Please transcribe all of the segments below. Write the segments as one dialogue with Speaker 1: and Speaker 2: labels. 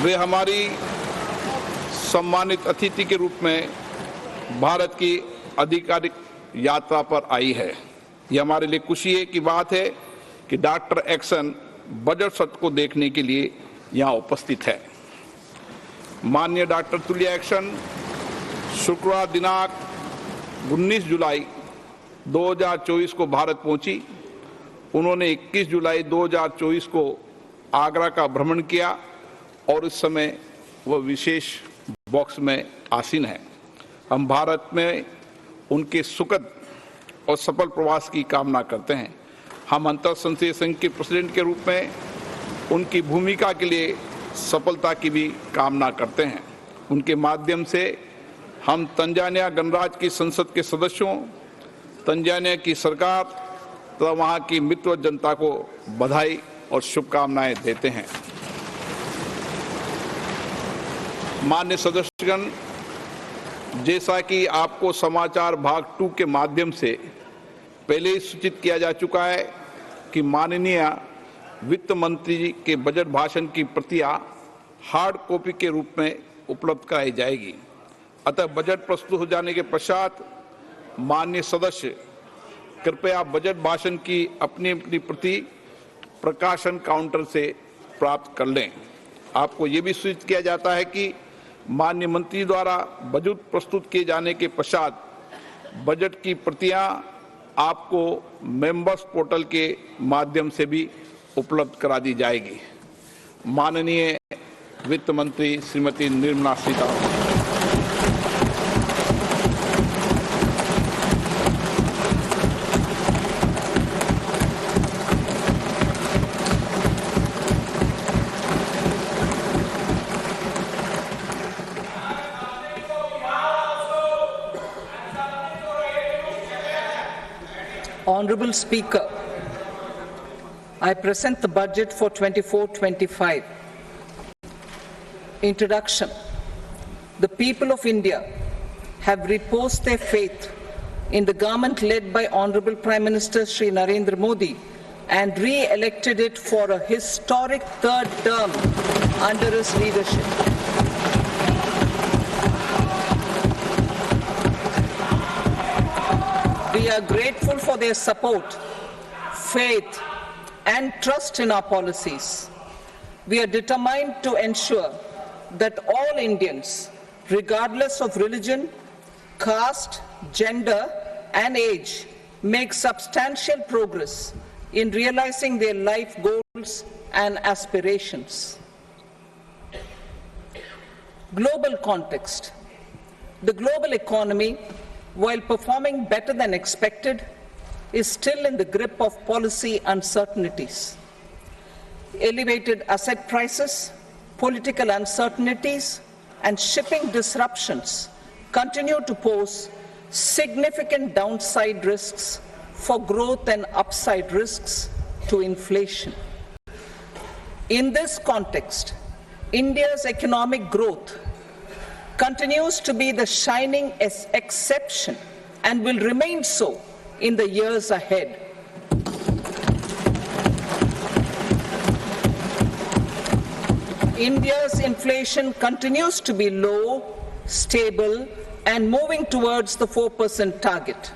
Speaker 1: वे हमारी सम्मानित अतिथि के रूप में भारत की आधिकारिक यात्रा पर आई है। यह हमारे लिए खुशी की बात है कि डॉक्टर एक्शन बजट सत्र को देखने के लिए यहाँ उपस्थित है। माननीय डॉक्टर तुल्या एक्शन शुक्रवार दिनांक 19 जुलाई 2024 को भारत पहुंची। उन्होंने 21 जुलाई 2024 को आगरा का भ्रमण किया और इस समय वह विशेष बॉक्स में आसीन है। हम भारत में उनके सुखद और सफल प्रवास की कामना करते हैं। हम अंतर संसदीय संघ के प्रेसिडेंट के रूप में उनकी भूमिका के लिए सफलता की भी कामना करते हैं। उनके माध्यम से हम तंजानिया गणराज्य की संसद के सदस्यों, तंजानिया की सरकार तथा वहां की मित्र जनता को बधाई और शुभकामनाएं देते हैं। माननीय सदस्यगण, जैसा कि आपको समाचार भाग 2 के माध्यम से पहले ही सूचित किया जा चुका है कि माननीय वित्त मंत्री जी के बजट भाषण की प्रतियां हार्ड कॉपी के रूप में उपलब्ध कराई जाएगी। अतः बजट प्रस्तुत हो जाने के पश्चात माननीय सदस्य कृपया बजट भाषण की अपनी अपनी प्रति प्रकाशन काउंटर से प्राप्त कर लें। आपको ये भी सूचित किया जाता है कि माननीय मंत्री द्वारा बजट प्रस्तुत किए जाने के पश्चात बजट की प्रतियां आपको मेंबर्स पोर्टल के माध्यम से भी उपलब्ध करा दी जाएगी। माननीय वित्त मंत्री Shrimati Nirmala Sitharaman.
Speaker 2: Honorable Speaker, I present the budget for 24-25. Introduction. The people of India have reposed their faith in the government led by Honorable Prime Minister Shri Narendra Modi and re-elected it for a historic third term under his leadership. We are grateful for their support, faith, and trust in our policies. We are determined to ensure that all Indians, regardless of religion, caste, gender, and age, make substantial progress in realizing their life goals and aspirations. Global context. The global economy, while performing better than expected, is still in the grip of policy uncertainties. Elevated asset prices, political uncertainties, and shipping disruptions continue to pose significant downside risks for growth and upside risks to inflation. In this context, India's economic growth continues to be the shining exception and will remain so in the years ahead. India's inflation continues to be low, stable, and moving towards the 4% target.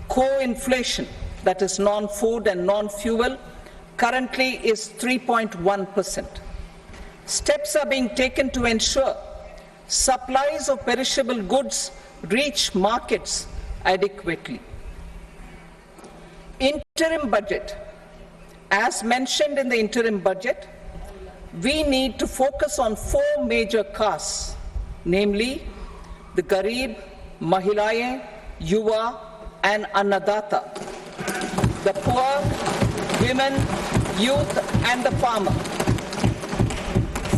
Speaker 2: Core inflation, that is non-food and non-fuel, currently is 3.1%. Steps are being taken to ensure supplies of perishable goods reach markets adequately. Interim budget. As mentioned in the interim budget, we need to focus on 4 major castes, namely the Garib, Mahilaye, Yuva, and Annadata, the poor, women, youth, and the farmer.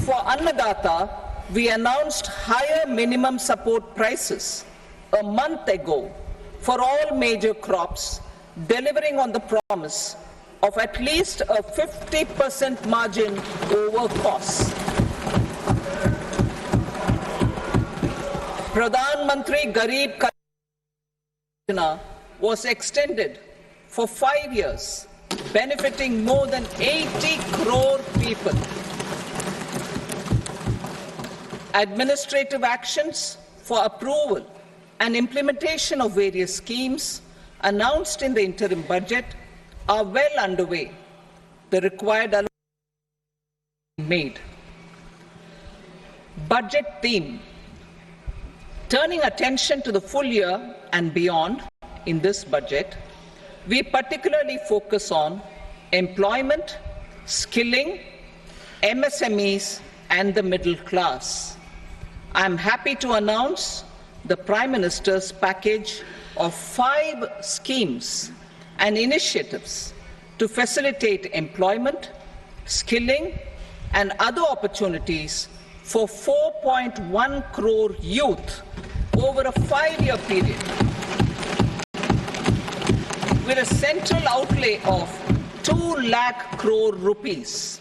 Speaker 2: For Annadata, we announced higher minimum support prices a month ago for all major crops, delivering on the promise of at least a 50% margin over costs. Pradhan Mantri Garib Kalyan was extended for 5 years, benefiting more than 80 crore people. Administrative actions for approval and implementation of various schemes announced in the interim budget are well underway. The required allocation made. Budget theme. Turning attention to the full year and beyond in this budget, we particularly focus on employment, skilling, MSMEs, and the middle class. I am happy to announce the Prime Minister's package of 5 schemes and initiatives to facilitate employment, skilling, and other opportunities for 4.1 crore youth over a 5-year period, with a central outlay of 2 lakh crore rupees.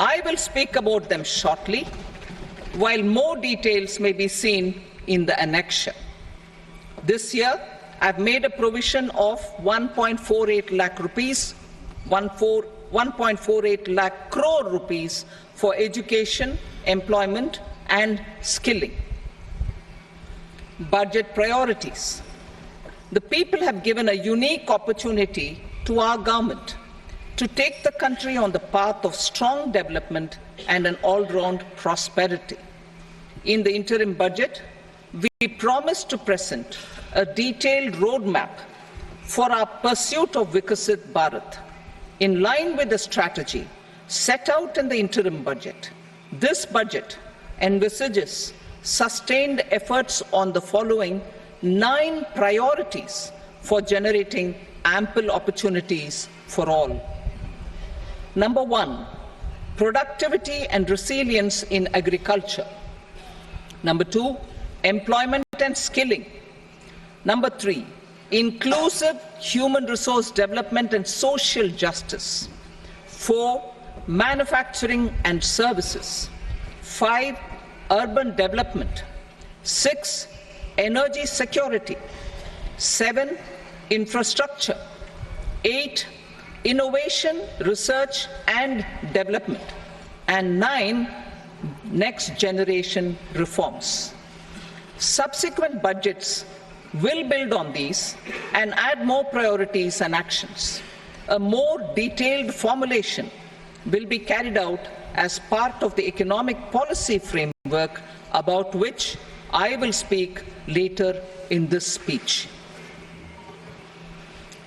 Speaker 2: I will speak about them shortly, while more details may be seen in the annexure. This year, I've made a provision of 1.48 lakh rupees, 1.48 lakh crore rupees for education, employment, and skilling. Budget priorities. The people have given a unique opportunity to our government to take the country on the path of strong development and an all-round prosperity. In the interim budget, we promise to present a detailed roadmap for our pursuit of Vikasit Bharat. In line with the strategy set out in the interim budget, this budget envisages sustained efforts on the following 9 priorities for generating ample opportunities for all. Number 1, productivity and resilience in agriculture. Number 2, employment and skilling. Number 3, inclusive human resource development and social justice. 4, manufacturing and services. 5, urban development. 6, energy security. 7, infrastructure. 8, innovation, research and development. And 9, next generation reforms. Subsequent budgets will build on these and add more priorities and actions. A more detailed formulation will be carried out as part of the economic policy framework, about which I will speak later in this speech.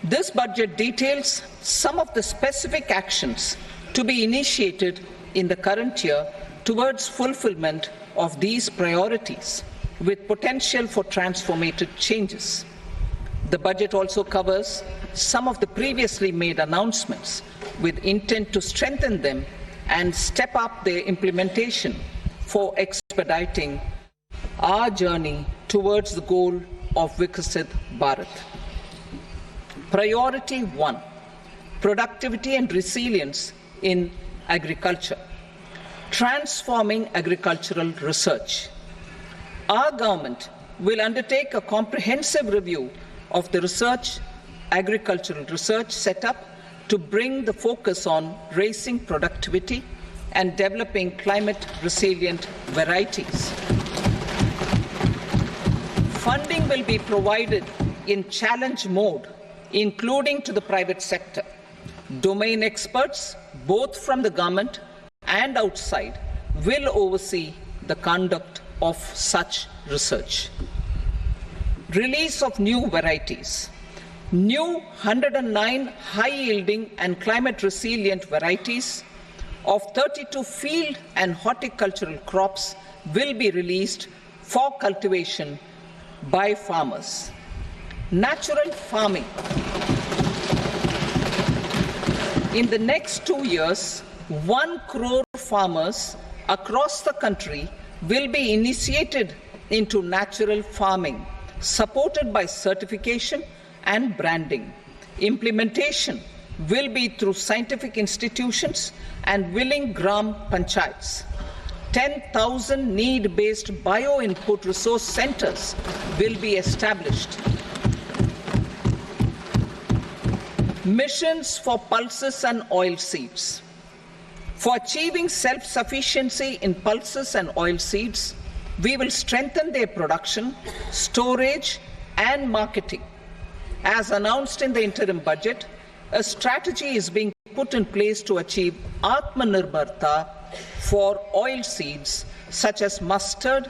Speaker 2: This budget details some of the specific actions to be initiated in the current year towards fulfillment of these priorities, with potential for transformative changes. The budget also covers some of the previously made announcements with intent to strengthen them and step up their implementation for expediting our journey towards the goal of Vikasit Bharat. Priority 1, productivity and resilience in agriculture. Transforming agricultural research. Our government will undertake a comprehensive review of the agricultural research setup to bring the focus on raising productivity and developing climate-resilient varieties. Funding will be provided in challenge mode, including to the private sector. Domain experts, both from the government and outside, will oversee the conduct of such research. Release of new varieties. New 109 high-yielding and climate-resilient varieties of 32 field and horticultural crops will be released for cultivation by farmers. Natural farming. In the next 2 years, 1 crore farmers across the country will be initiated into natural farming, supported by certification and branding. Implementation will be through scientific institutions and willing gram panchayats. 10,000 need-based bio-input resource centers will be established. Missions for pulses and oil seeds. For achieving self-sufficiency in pulses and oilseeds, we will strengthen their production, storage, and marketing. As announced in the interim budget, a strategy is being put in place to achieve Nirmala for oilseeds such as mustard,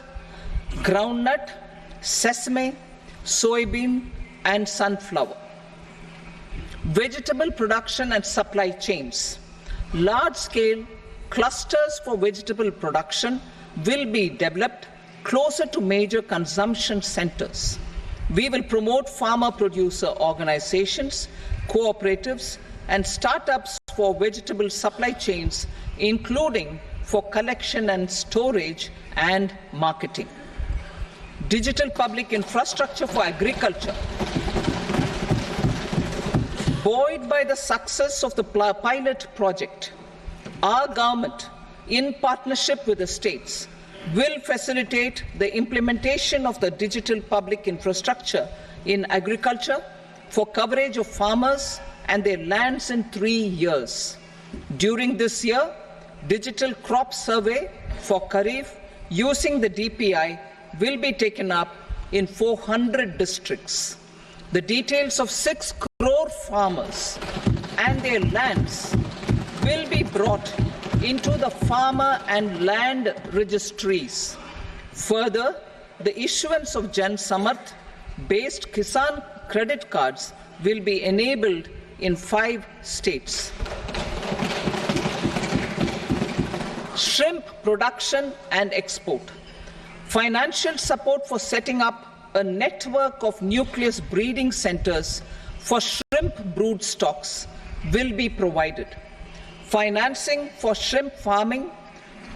Speaker 2: groundnut, sesame, soybean, and sunflower. Vegetable production and supply chains. Large-scale clusters for vegetable production will be developed closer to major consumption centers. We will promote farmer-producer organizations, cooperatives, and startups for vegetable supply chains, including for collection and storage and marketing. Digital public infrastructure for agriculture. Buoyed by the success of the pilot project, our government, in partnership with the states, will facilitate the implementation of the digital public infrastructure in agriculture for coverage of farmers and their lands in 3 years. During this year, digital crop survey for Kharif using the DPI will be taken up in 400 districts. The details of 6 crore farmers and their lands will be brought into the farmer and land registries. Further, the issuance of Jan Samarth based Kisan credit cards will be enabled in 5 states. Shrimp production and export. Financial support for setting up a network of nucleus breeding centers for shrimp brood stocks will be provided. Financing for shrimp farming,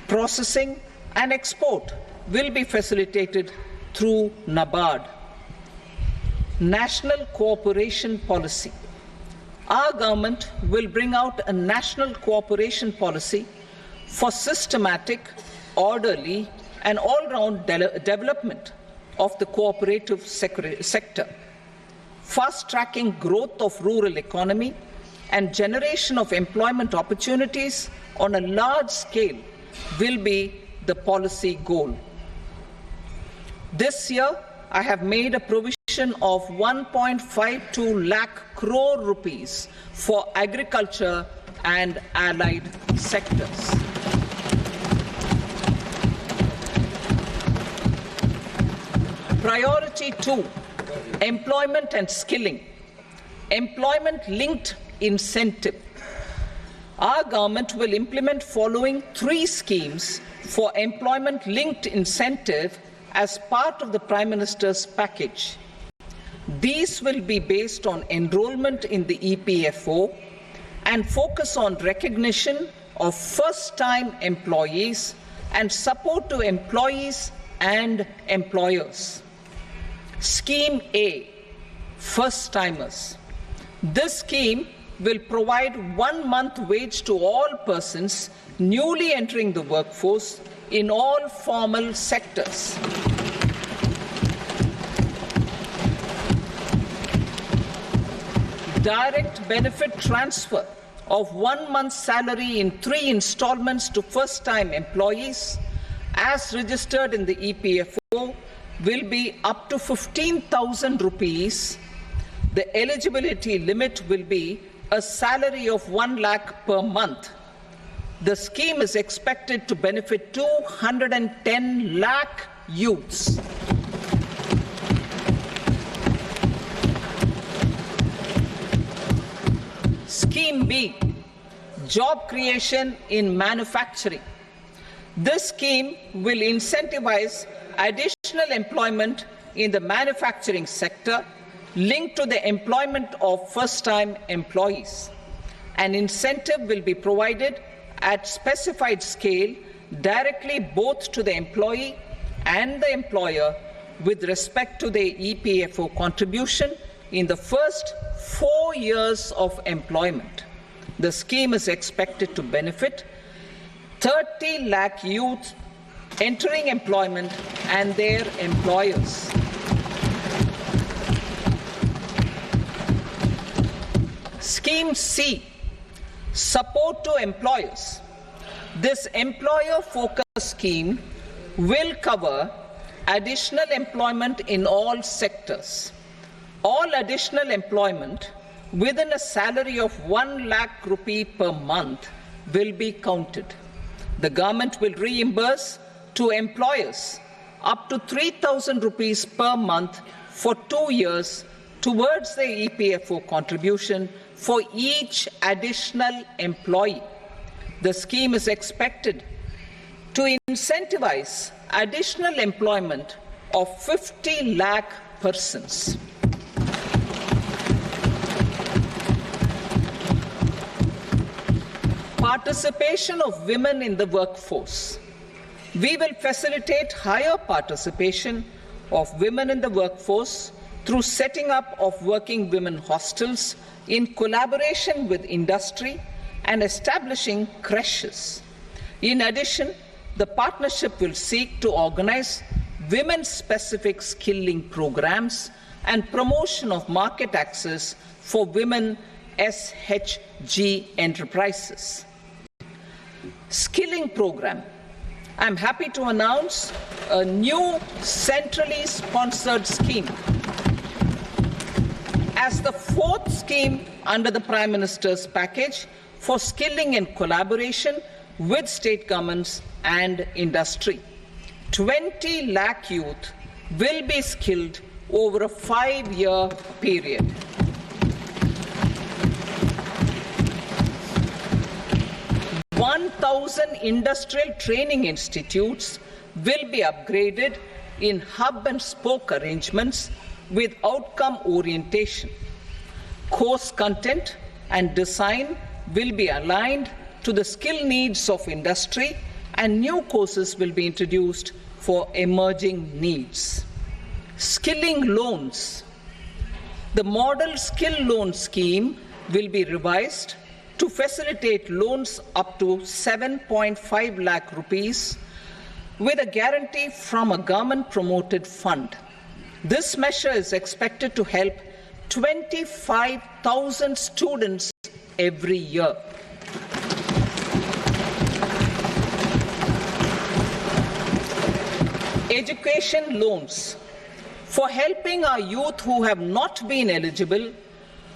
Speaker 2: processing, and export will be facilitated through Navbharat. National cooperation policy. Our government will bring out a national cooperation policy for systematic, orderly, and all-round development of the cooperative sector, fast-tracking growth of rural economy and generation of employment opportunities on a large scale will be the policy goal. This year, I have made a provision of 1.52 lakh crore rupees for agriculture and allied sectors. Priority 2, employment and skilling. Employment-linked incentive. Our government will implement following 3 schemes for employment-linked incentive as part of the Prime Minister's package. These will be based on enrollment in the EPFO and focus on recognition of first-time employees and support to employees and employers. Scheme A, first-timers. This scheme will provide 1 month wage to all persons newly entering the workforce in all formal sectors. Direct benefit transfer of 1 month's salary in 3 installments to first-time employees as registered in the EPFO will be up to 15,000 rupees. The eligibility limit will be a salary of 1 lakh per month. The scheme is expected to benefit 210 lakh youths. Scheme B, job creation in manufacturing. This scheme will incentivize additional employment in the manufacturing sector linked to the employment of first-time employees. An incentive will be provided at specified scale directly both to the employee and the employer with respect to the EPFO contribution in the first 4 years of employment. The scheme is expected to benefit 30 lakh youth entering employment and their employers. Scheme C, support to employers. This employer-focused scheme will cover additional employment in all sectors. All additional employment within a salary of 1 lakh rupee per month will be counted. The government will reimburse to employers up to 3,000 rupees per month for 2 years towards the EPFO contribution for each additional employee. The scheme is expected to incentivize additional employment of 50 lakh persons. Participation of women in the workforce. We will facilitate higher participation of women in the workforce through setting up of working women hostels in collaboration with industry and establishing creches. In addition, the partnership will seek to organize women-specific skilling programs and promotion of market access for women SHG enterprises. Skilling program. I'm happy to announce a new centrally sponsored scheme as the fourth scheme under the Prime Minister's package for skilling in collaboration with state governments and industry. 20 lakh youth will be skilled over a 5-year period. "1,000 industrial training institutes will be upgraded in hub and spoke arrangements with outcome orientation. Course content and design will be aligned to the skill needs of industry, and new courses will be introduced for emerging needs." Skilling loans. The model skill loan scheme will be revised to facilitate loans up to 7.5 lakh rupees with a guarantee from a government-promoted fund. This measure is expected to help 25,000 students every year. Education loans. For helping our youth who have not been eligible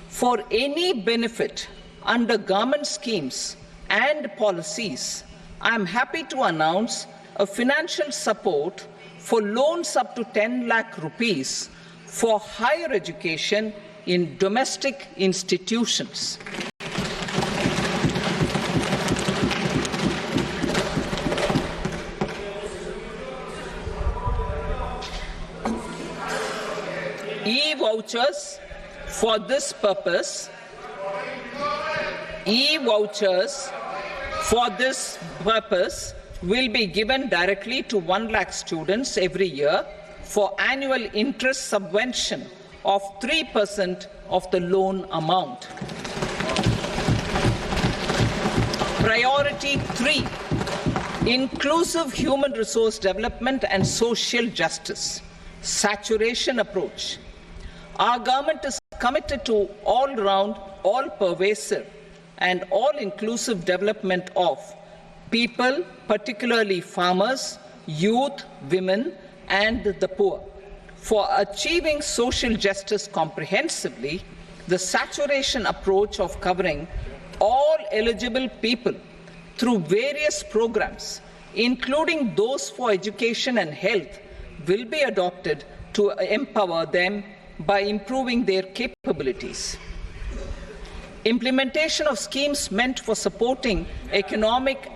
Speaker 2: for any benefit under government schemes and policies, I am happy to announce a financial support for loans up to 10 lakh rupees for higher education in domestic institutions. E-vouchers for this purpose. E-vouchers for this purpose will be given directly to 1 lakh students every year for annual interest subvention of 3% of the loan amount. Priority 3, inclusive human resource development and social justice. Saturation approach. Our government is committed to all-round, all-pervasive and all-inclusive development of people, particularly farmers, youth, women, and the poor. For achieving social justice comprehensively, the saturation approach of covering all eligible people through various programs, including those for education and health, will be adopted to empower them by improving their capabilities. Implementation of schemes meant for supporting economic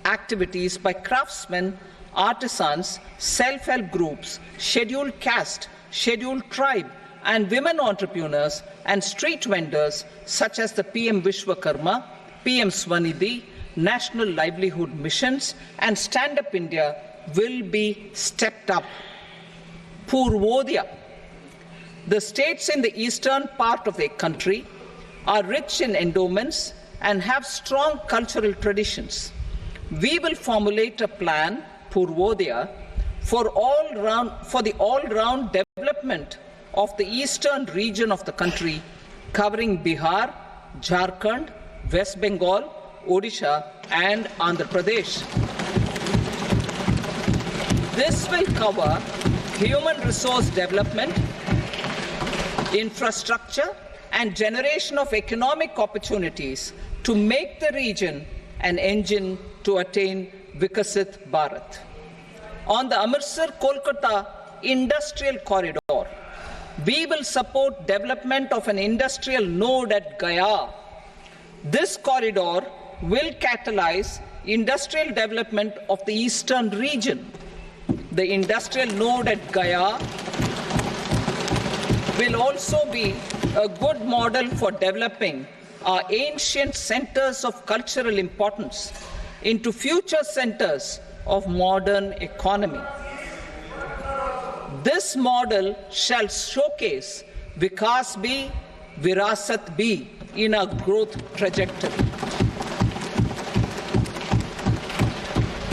Speaker 2: activities by craftsmen, artisans, self-help groups, scheduled caste, scheduled tribe, and women entrepreneurs and street vendors such as the PM Vishwakarma, PM Swanidhi, National Livelihood Missions, and Stand Up India will be stepped up. Purvodaya. The states in the eastern part of the country are rich in endowments and have strong cultural traditions. We will formulate a plan, Purvodaya, for the all-round development of the eastern region of the country, covering Bihar, Jharkhand, West Bengal, Odisha and Andhra Pradesh. This will cover human resource development, infrastructure, and generation of economic opportunities to make the region an engine to attain Vikasit Bharat. On the Amritsar-Kolkata Industrial Corridor, we will support development of an industrial node at Gaya. This corridor will catalyze industrial development of the eastern region. The industrial node at Gaya will also be a good model for developing our ancient centers of cultural importance into future centers of modern economy. This model shall showcase Vikas B, Virasat B in our growth trajectory.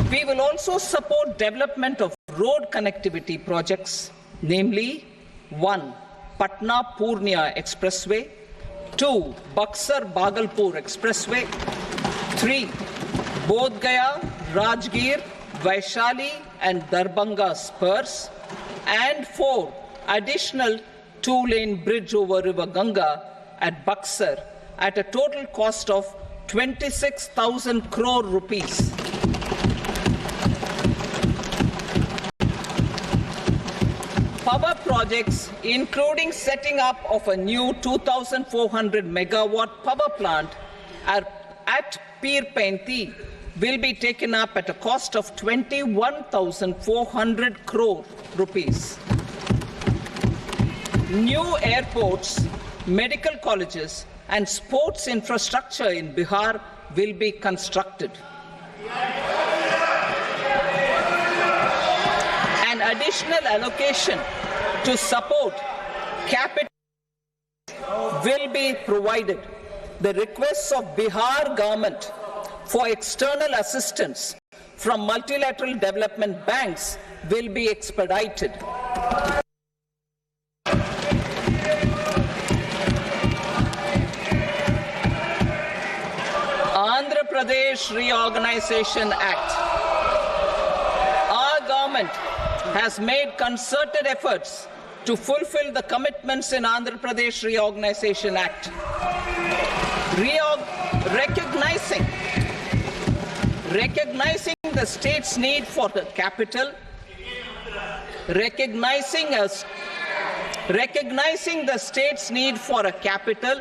Speaker 2: We will also support development of road connectivity projects, namely 1. Patna-Purnia Expressway, 2. Buxar-Bhagalpur Expressway, 3. Bodh Gaya, Rajgir, Vaishali and Darbhanga spurs, and 4. Additional 2-lane bridge over River Ganga at Buxar at a total cost of 26,000 crore rupees. Power projects, including setting up of a new 2,400 megawatt power plant at Pirpainti, will be taken up at a cost of 21,400 crore rupees. New airports, medical colleges, and sports infrastructure in Bihar will be constructed. An additional allocation to support capital will be provided. The requests of Bihar government for external assistance from multilateral development banks will be expedited. Andhra Pradesh Reorganization Act. Our government has made concerted efforts to fulfill the commitments in Andhra Pradesh Reorganization Act. Recognizing the state's need for the capital, recognizing the state's need for a capital,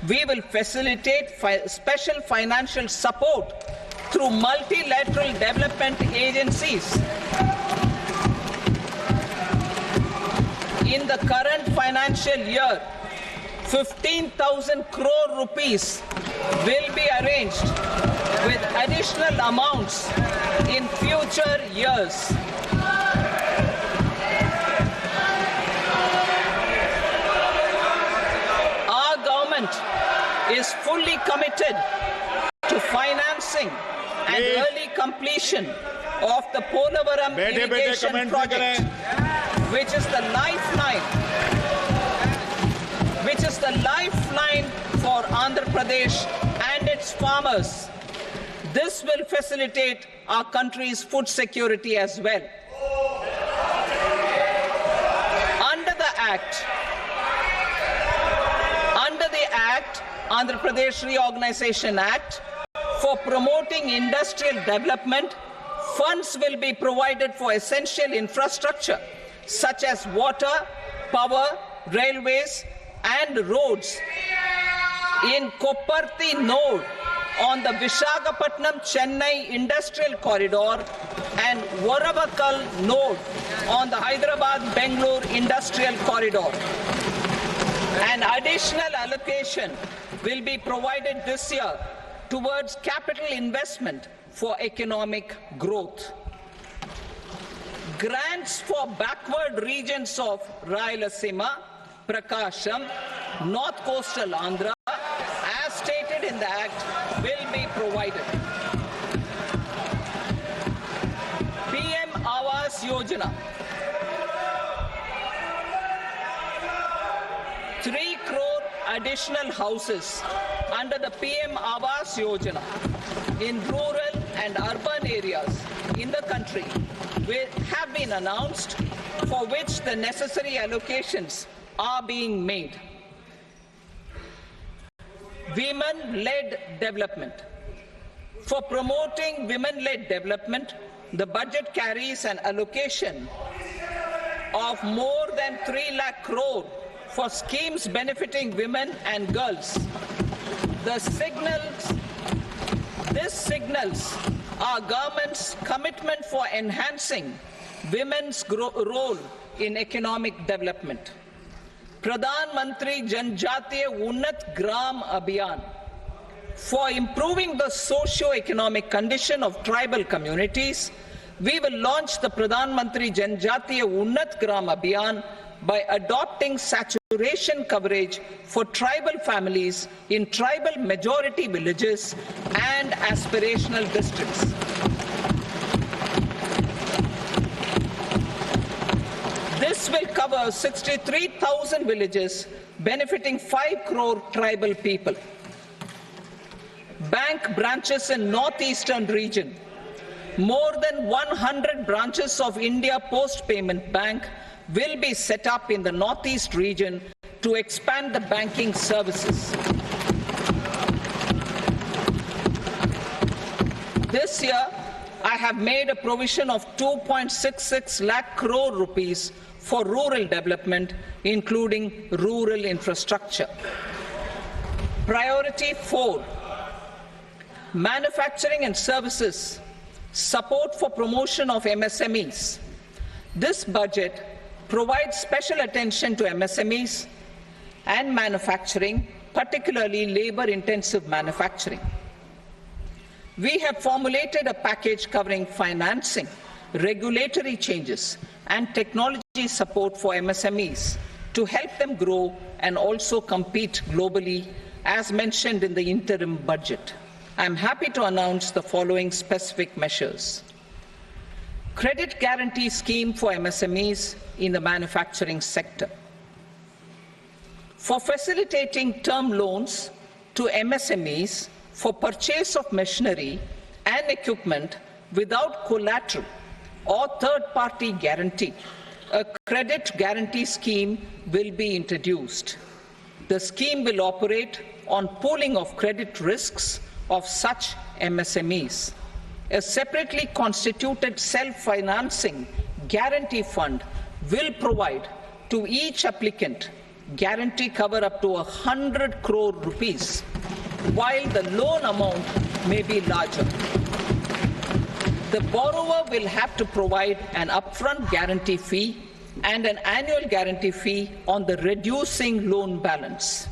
Speaker 2: we will facilitate special financial support through multilateral development agencies. In the current financial year, 15,000 crore rupees will be arranged with additional amounts in future years. Our government is fully committed to financing and early completion of the Polavaram irrigation project, which is the lifeline for Andhra Pradesh and its farmers. This will facilitate our country's food security as well. Under the Act, Andhra Pradesh Reorganization Act, for promoting industrial development, funds will be provided for essential infrastructure such as water, power, railways, and roads. In Kopparthi node on the Visakhapatnam-Chennai Industrial Corridor and Varavakal node on the Hyderabad-Bengaluru Industrial Corridor. An additional allocation will be provided this year towards capital investment for economic growth. Grants for backward regions of Rayalaseema, Prakasham, North Coastal Andhra, as stated in the Act, will be provided. PM Awas Yojana. 3 crore additional houses under the PM Awas Yojana in rural and urban areas in the country have been announced, for which the necessary allocations are being made. Women-led development. For promoting women-led development, the budget carries an allocation of more than 3 lakh crore for schemes benefiting women and girls. This signals our government's commitment for enhancing women's role in economic development. Pradhan Mantri Janjatiya Unnat Gram Abhiyan. For improving the socio-economic condition of tribal communities, we will launch the Pradhan Mantri Janjatiya Unnat Gram Abhiyan by adopting saturation coverage for tribal families in tribal majority villages and aspirational districts. This will cover 63,000 villages, benefiting 5 crore tribal people. Bank branches in northeastern region. More than 100 branches of India Post Payment Bank will be set up in the northeast region to expand the banking services. This year, I have made a provision of 2.66 lakh crore rupees for rural development, including rural infrastructure. Priority 4, manufacturing and services, support for promotion of MSMEs. This budget provides special attention to MSMEs and manufacturing, particularly labor-intensive manufacturing. We have formulated a package covering financing, regulatory changes, and technology support for MSMEs to help them grow and also compete globally, as mentioned in the interim budget. I am happy to announce the following specific measures. Credit guarantee scheme for MSMEs in the manufacturing sector. For facilitating term loans to MSMEs for purchase of machinery and equipment without collateral or third-party guarantee, a credit guarantee scheme will be introduced. The scheme will operate on pooling of credit risks of such MSMEs. A separately constituted self-financing guarantee fund will provide to each applicant guarantee cover up to 100 crore rupees, while the loan amount may be larger. The borrower will have to provide an upfront guarantee fee and an annual guarantee fee on the reducing loan balance.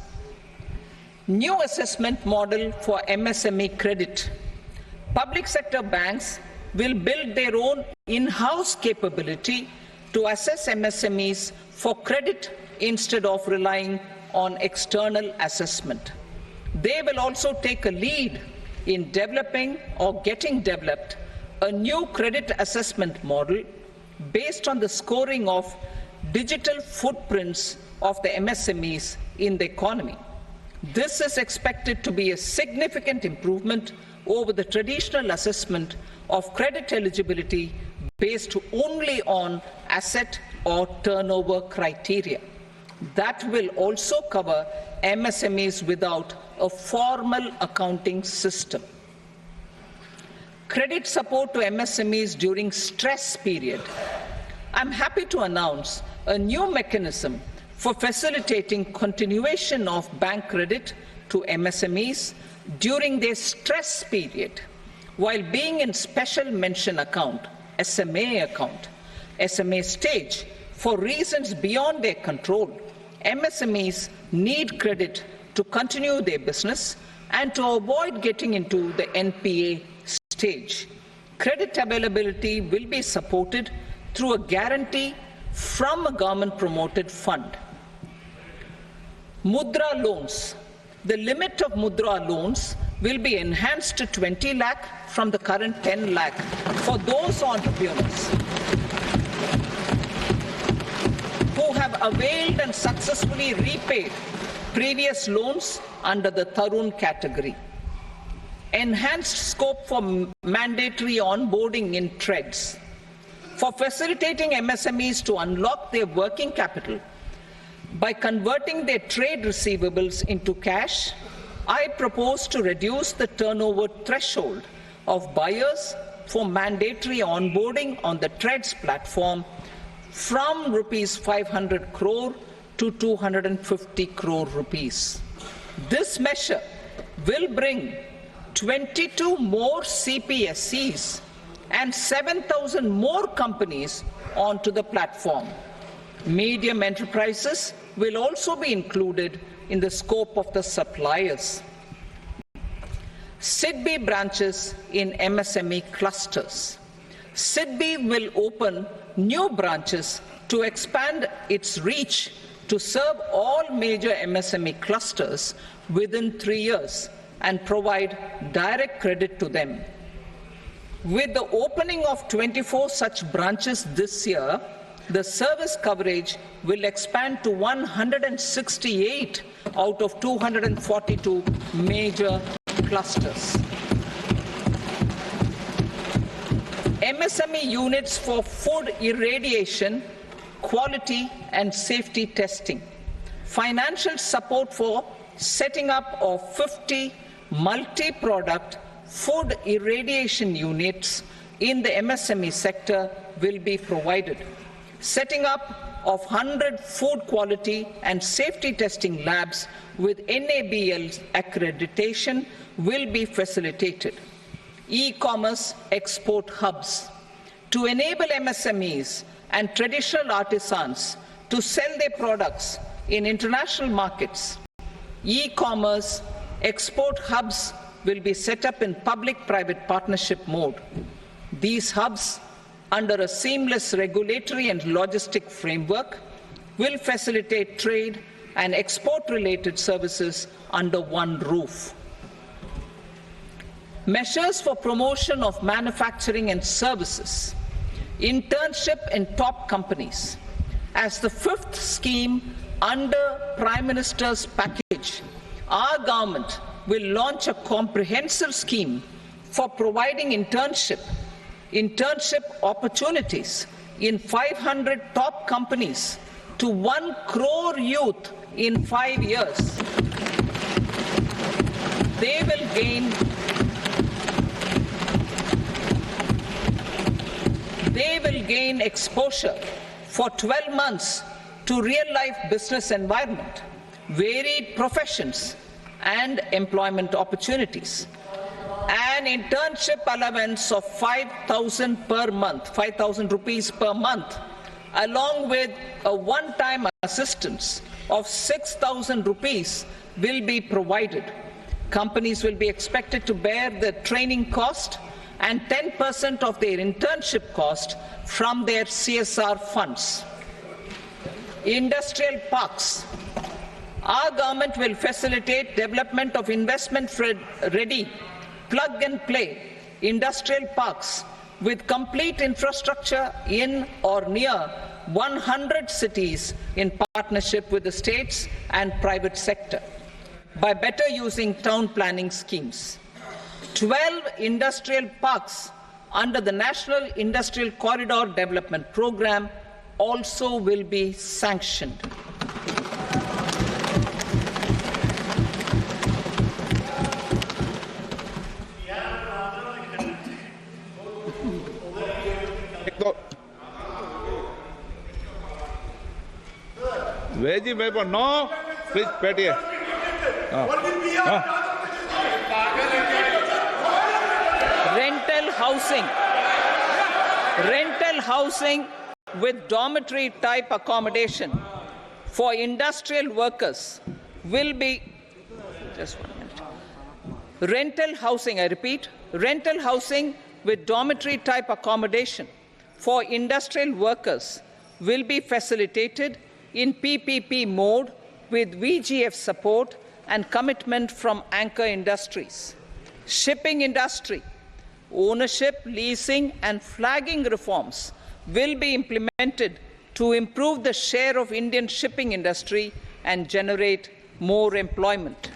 Speaker 2: New assessment model for MSME credit. Public sector banks will build their own in-house capability to assess MSMEs for credit instead of relying on external assessment. They will also take a lead in developing or getting developed a new credit assessment model based on the scoring of digital footprints of the MSMEs in the economy. This is expected to be a significant improvement over the traditional assessment of credit eligibility based only on asset or turnover criteria. That will also cover MSMEs without a formal accounting system. Credit support to MSMEs during stress period. I'm happy to announce a new mechanism for facilitating continuation of bank credit to MSMEs during their stress period while being in special mention account, SMA stage, for reasons beyond their control. MSMEs need credit to continue their business and to avoid getting into the NPA stage. Credit availability will be supported through a guarantee from a government-promoted fund. Mudra loans. The limit of Mudra loans will be enhanced to 20 lakh from the current 10 lakh for those entrepreneurs who have availed and successfully repaid previous loans under the Tarun category. Enhanced scope for mandatory onboarding in trades. For facilitating MSMEs to unlock their working capital by converting their trade receivables into cash, I propose to reduce the turnover threshold of buyers for mandatory onboarding on the trades platform from rupees 500 crore to 250 crore rupees. This measure will bring 22 more CPSCs and 7,000 more companies onto the platform. Medium enterprises will also be included in the scope of the suppliers. SIDBI branches in MSME clusters. SIDBI will open new branches to expand its reach to serve all major MSME clusters within 3 years and provide direct credit to them. With the opening of 24 such branches this year, the service coverage will expand to 168 out of 242 major clusters. MSME units for food irradiation, quality and safety testing. Financial support for setting up of 50 multi-product food irradiation units in the MSME sector will be provided. Setting up of 100 food quality and safety testing labs with NABL accreditation will be facilitated. E-commerce export hubs. To enable MSMEs and traditional artisans to sell their products in international markets, e-commerce export hubs will be set up in public-private partnership mode. These hubs, under a seamless regulatory and logistic framework, will facilitate trade and export-related services under one roof. Measures for promotion of manufacturing and services. Internship in top companies. As the fifth scheme under Prime Minister's package, our government will launch a comprehensive scheme for providing internship opportunities in 500 top companies to 1 crore youth in 5 years. They will gain exposure for 12 months to real-life business environment, varied professions, and employment opportunities. An internship allowance of 5,000 per month, 5,000 rupees per month, along with a one-time assistance of 6,000 rupees will be provided. Companies will be expected to bear the training cost and 10% of their internship cost from their CSR funds. Industrial parks. Our government will facilitate development of investment-ready, plug-and-play industrial parks with complete infrastructure in or near 100 cities in partnership with the states and private sector by better using town planning schemes. 12 industrial parks under the National Industrial Corridor Development Program also will be sanctioned.
Speaker 1: Veggie paper, no. Please, Patty.
Speaker 2: Rental housing with dormitory type accommodation for industrial workers will be, just 1 minute. Rental housing, I repeat, rental housing with dormitory type accommodation for industrial workers will be facilitated in PPP mode with VGF support and commitment from anchor industries. Shipping industry, ownership, leasing and flagging reforms will be implemented to improve the share of Indian shipping industry and generate more employment.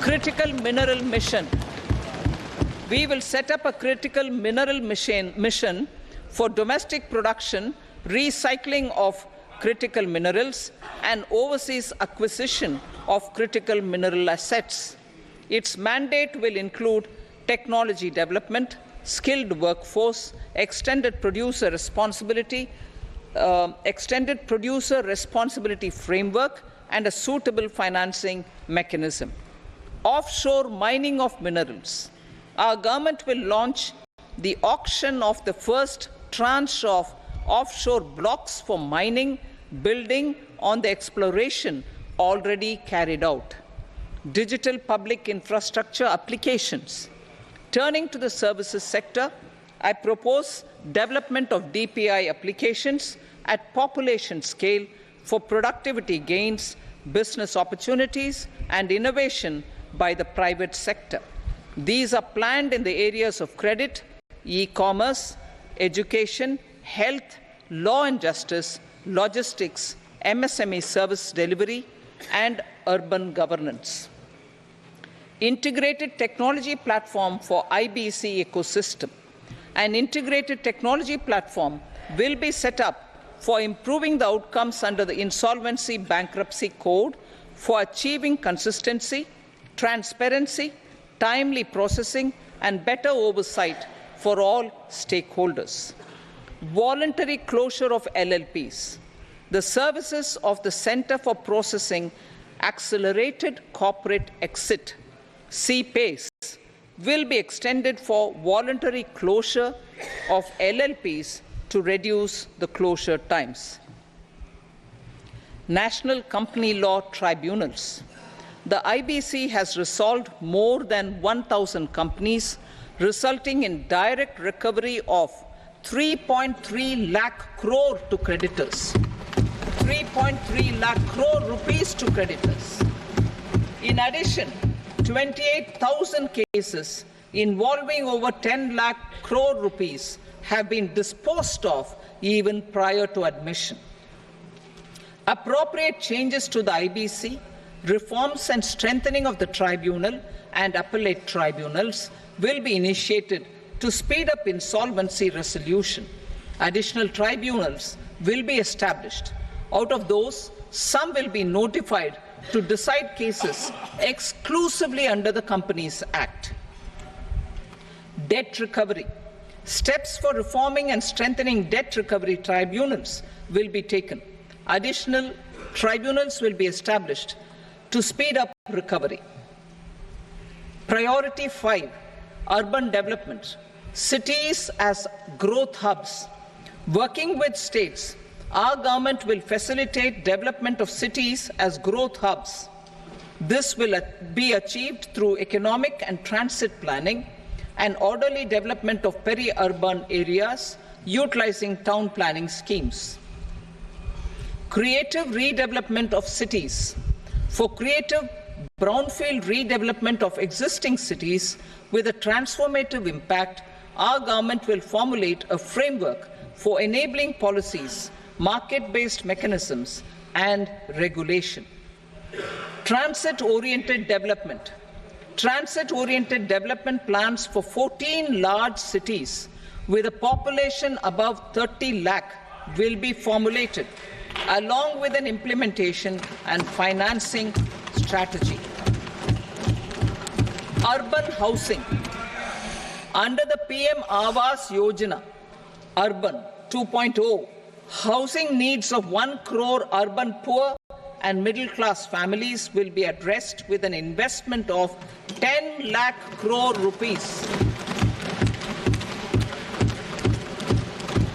Speaker 2: critical mineral mission. We will set up a critical mineral mission for domestic production, recycling of critical minerals, and overseas acquisition of critical mineral assets. Its mandate will include technology development, skilled workforce, extended producer responsibility framework, and a suitable financing mechanism. Offshore mining of minerals. Our government will launch the auction of the first tranche of offshore blocks for mining, building on the exploration already carried out. Digital public infrastructure applications. Turning to the services sector, I propose development of DPI applications at population scale for productivity gains, business opportunities, and innovation by the private sector. These are planned in the areas of credit, e-commerce, education, health, law and justice, logistics, MSME service delivery, and urban governance. Integrated technology platform for IBC ecosystem. An integrated technology platform will be set up for improving the outcomes under the Insolvency Bankruptcy Code for achieving consistency, transparency, timely processing, and better oversight for all stakeholders. Voluntary closure of LLPs. The services of the Center for Processing Accelerated Corporate Exit, CPACE, will be extended for voluntary closure of LLPs to reduce the closure times. National Company Law Tribunals. The IBC has resolved more than 1,000 companies, resulting in direct recovery of 3.3 lakh crore to creditors. 3.3 lakh crore rupees to creditors. In addition, 28,000 cases involving over 10 lakh crore rupees have been disposed of even prior to admission. Appropriate changes to the IBC, reforms and strengthening of the tribunal and appellate tribunals will be initiated to speed up insolvency resolution. Additional tribunals will be established. Out of those, some will be notified to decide cases exclusively under the Companies Act. Debt recovery. Steps for reforming and strengthening debt recovery tribunals will be taken. Additional tribunals will be established to speed up recovery. Priority 5, urban development. Cities as growth hubs. Working with states, our government will facilitate development of cities as growth hubs. This will be achieved through economic and transit planning and orderly development of peri-urban areas utilizing town planning schemes. Creative redevelopment of cities. For creative brownfield redevelopment of existing cities with a transformative impact, our government will formulate a framework for enabling policies, market-based mechanisms, and regulation. Transit-oriented development. Transit-oriented development plans for 14 large cities with a population above 30 lakh will be formulated, along with an implementation and financing strategy. Urban housing. Under the PM Awas Yojana, Urban 2.0, housing needs of 1 crore urban poor and middle-class families will be addressed with an investment of 10 lakh crore rupees.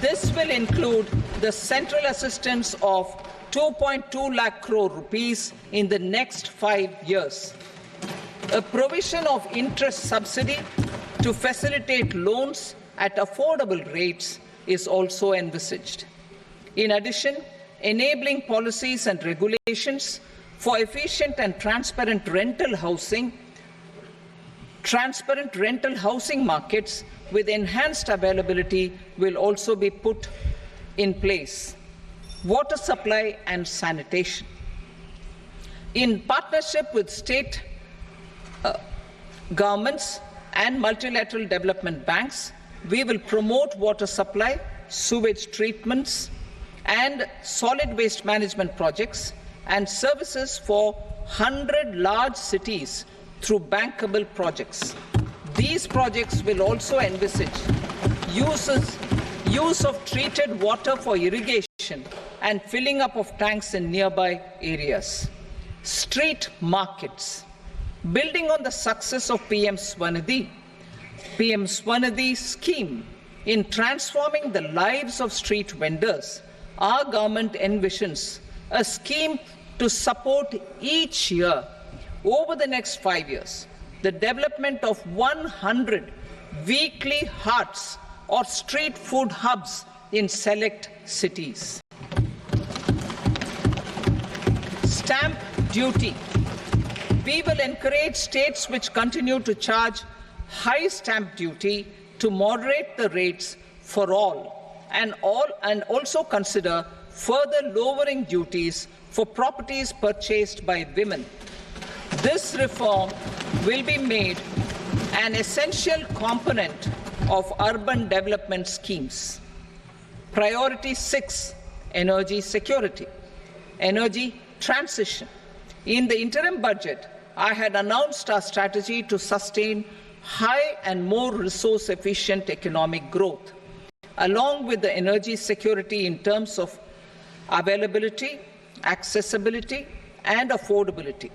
Speaker 2: This will include the central assistance of 2.2 lakh crore rupees in the next 5 years. A provision of interest subsidy to facilitate loans at affordable rates is also envisaged. In addition, enabling policies and regulations for efficient and transparent rental housing markets with enhanced availability will also be put in place. Water supply and sanitation. In partnership with state governments and multilateral development banks. We will promote water supply, sewage treatments, and solid waste management projects and services for 100 large cities through bankable projects. These projects will also envisage use of treated water for irrigation and filling up of tanks in nearby areas. Street markets. Building on the success of PM Swanidhi scheme in transforming the lives of street vendors, our government envisions a scheme to support each year over the next 5 years the development of 100 weekly huts or street food hubs in select cities. Stamp duty. We will encourage states which continue to charge high stamp duty to moderate the rates for all and also consider further lowering duties for properties purchased by women. This reform will be made an essential component of urban development schemes. Priority 6, energy security, energy transition. In the interim budget, I had announced our strategy to sustain high and more resource-efficient economic growth, along with the energy security in terms of availability, accessibility, and affordability.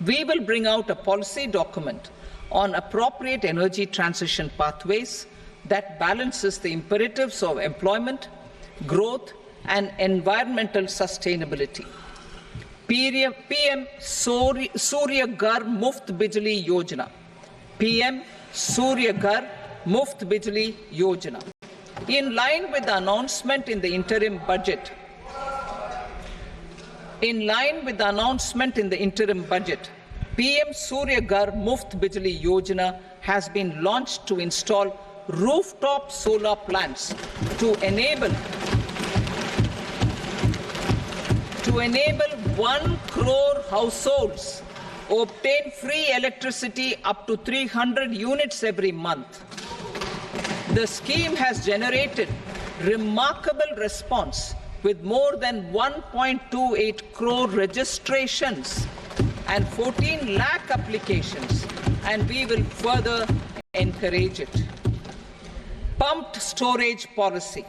Speaker 2: We will bring out a policy document on appropriate energy transition pathways that balances the imperatives of employment, growth, and environmental sustainability. PM Surya Ghar Muft Bijli Yojana. PM Surya Ghar Muft Bijli Yojana. In line with the announcement in the interim budget, PM Surya Ghar Muft Bijli Yojana has been launched to install rooftop solar plants to enable 1 crore households obtain free electricity up to 300 units every month. The scheme has generated remarkable response with more than 1.28 crore registrations and 14 lakh applications, and we will further encourage it. Pumped storage policy.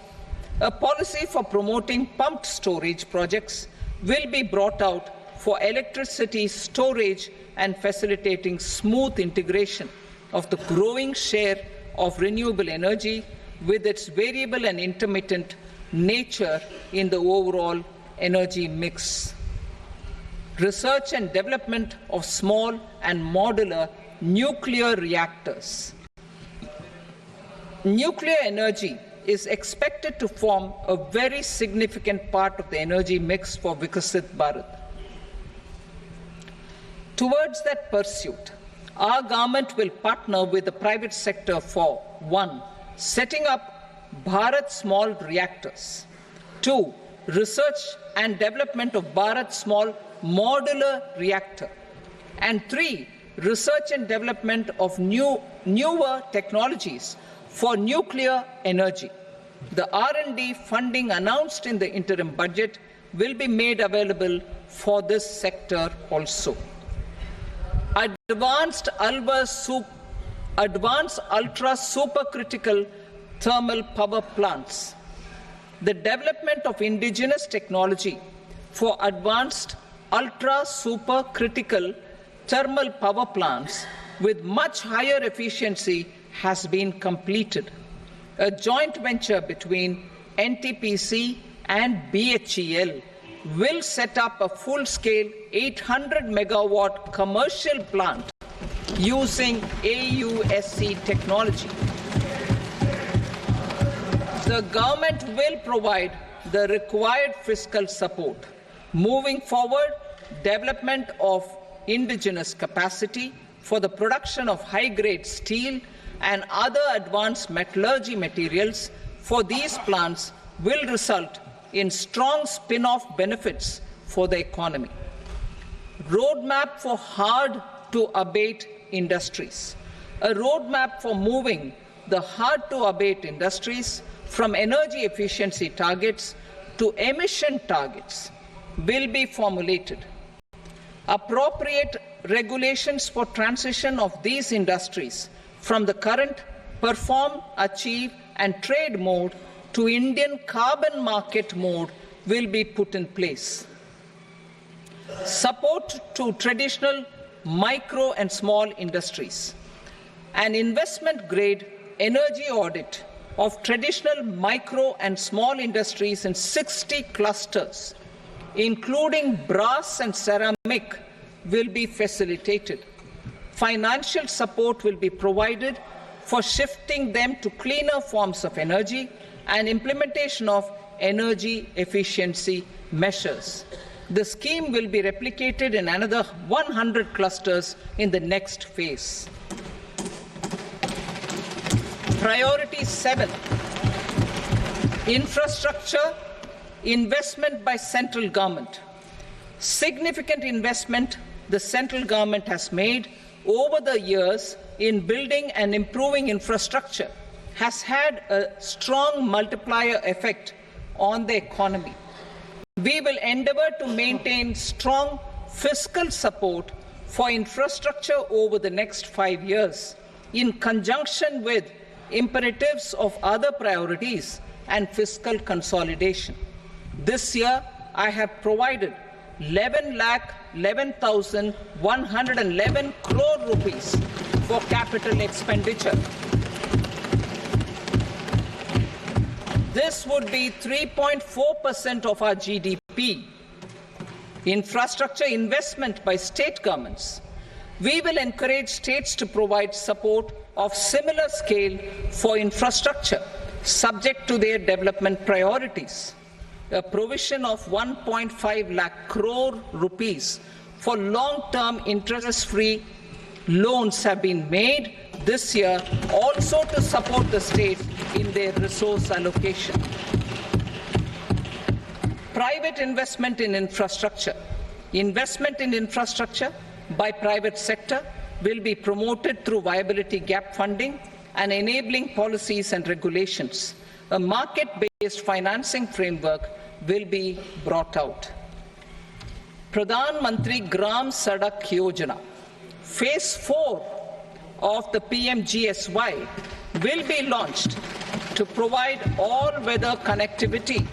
Speaker 2: A policy for promoting pumped storage projects will be brought out for electricity storage and facilitating smooth integration of the growing share of renewable energy with its variable and intermittent nature in the overall energy mix. Research and development of small and modular nuclear reactors. Nuclear energy is expected to form a very significant part of the energy mix for Vikasit Bharat. Towards that pursuit, our government will partner with the private sector for 1. Setting up Bharat Small Reactors, 2. Research and development of Bharat Small Modular Reactor, and 3. Research and development of newer technologies for nuclear energy. The R&D funding announced in the interim budget will be made available for this sector also. Advanced ultra supercritical thermal power plants. The development of indigenous technology for advanced ultra supercritical thermal power plants with much higher efficiency has been completed. A joint venture between NTPC and BHEL will set up a full-scale 800 megawatt commercial plant using AUSC technology. The government will provide the required fiscal support. Moving forward, development of indigenous capacity for the production of high-grade steel and other advanced metallurgy materials for these plants will result in strong spin-off benefits for the economy. Roadmap for hard to abate industries. A roadmap for moving the hard to abate industries from energy efficiency targets to emission targets will be formulated. Appropriate regulations for transition of these industries from the current perform, achieve and trade mode to Indian carbon market mode will be put in place. Support to traditional micro and small industries. An investment-grade energy audit of traditional micro and small industries in 60 clusters, including brass and ceramic, will be facilitated. Financial support will be provided for shifting them to cleaner forms of energy and implementation of energy efficiency measures. The scheme will be replicated in another 100 clusters in the next phase. Priority 7, infrastructure investment by central government. Significant investment the central government has made over the years in building and improving infrastructure has had a strong multiplier effect on the economy. We will endeavour to maintain strong fiscal support for infrastructure over the next 5 years in conjunction with imperatives of other priorities and fiscal consolidation. This year, I have provided 11,11,111 crore rupees for capital expenditure. This would be 3.4% of our GDP. Infrastructure investment by state governments. We will encourage states to provide support of similar scale for infrastructure, subject to their development priorities. A provision of 1.5 lakh crore rupees for long-term interest-free loans have been made this year also to support the states in their resource allocation. Private investment in infrastructure. Investment in infrastructure by private sector will be promoted through viability gap funding and enabling policies and regulations. A market-based financing framework will be brought out. Pradhan Mantri Gram Sadak Yojana, Phase 4 of the PMGSY will be launched to provide all-weather connectivity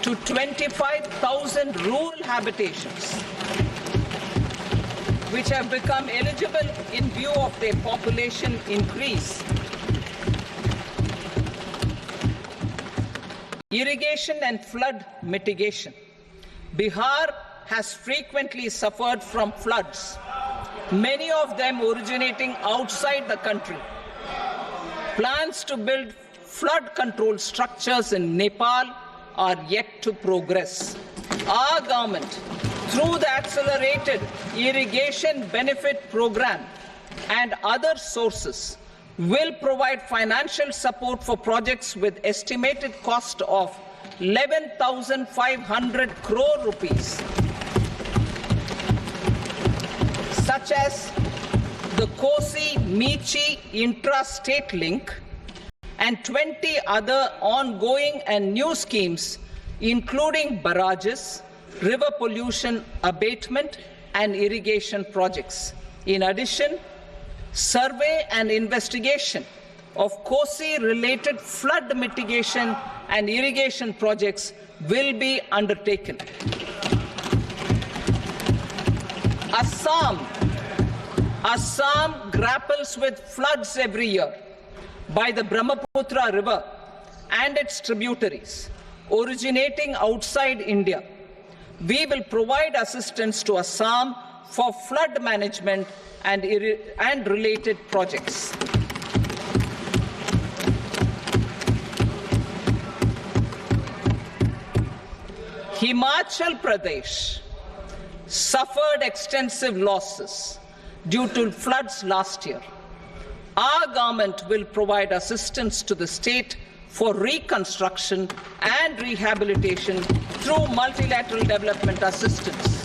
Speaker 2: to 25,000 rural habitations, which have become eligible in view of their population increase. Irrigation and flood mitigation. Bihar has frequently suffered from floods, many of them originating outside the country. Plans to build flood control structures in Nepal are yet to progress. Our government, through the Accelerated Irrigation Benefit Program and other sources, will provide financial support for projects with estimated cost of 11,500 crore rupees, such as the Kosi-Michi intra-state link and 20 other ongoing and new schemes, including barrages, river pollution abatement and irrigation projects. In addition, survey and investigation of Kosi-related flood mitigation and irrigation projects will be undertaken. Assam grapples with floods every year by the Brahmaputra River and its tributaries originating outside India. We will provide assistance to Assam for flood management and related projects. Himachal Pradesh suffered extensive losses due to floods last year. Our government will provide assistance to the state for reconstruction and rehabilitation through multilateral development assistance.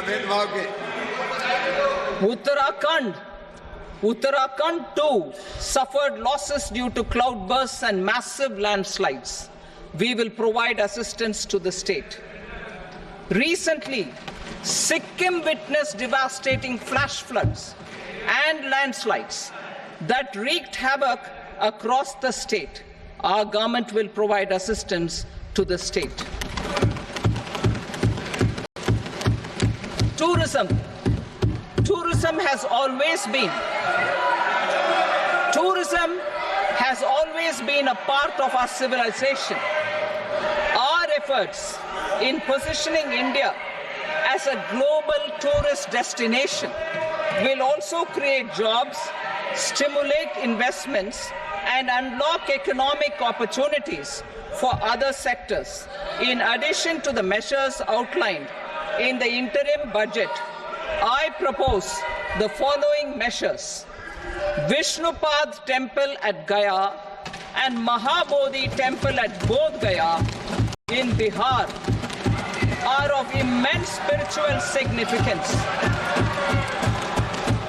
Speaker 3: भेदभाव के।
Speaker 2: Uttarakhand too suffered losses due to cloudbursts and massive landslides. We will provide assistance to the state. Recently, Sikkim witnessed devastating flash floods and landslides that wreaked havoc across the state. Our government will provide assistance to the state. Tourism has always been a part of our civilization. Our efforts in positioning India as a global tourist destination will also create jobs, stimulate investments, and unlock economic opportunities for other sectors. In addition to the measures outlined in the interim budget, I propose the following measures. Vishnupad Temple at Gaya and Mahabodhi Temple at Bodh Gaya in Bihar are of immense spiritual significance.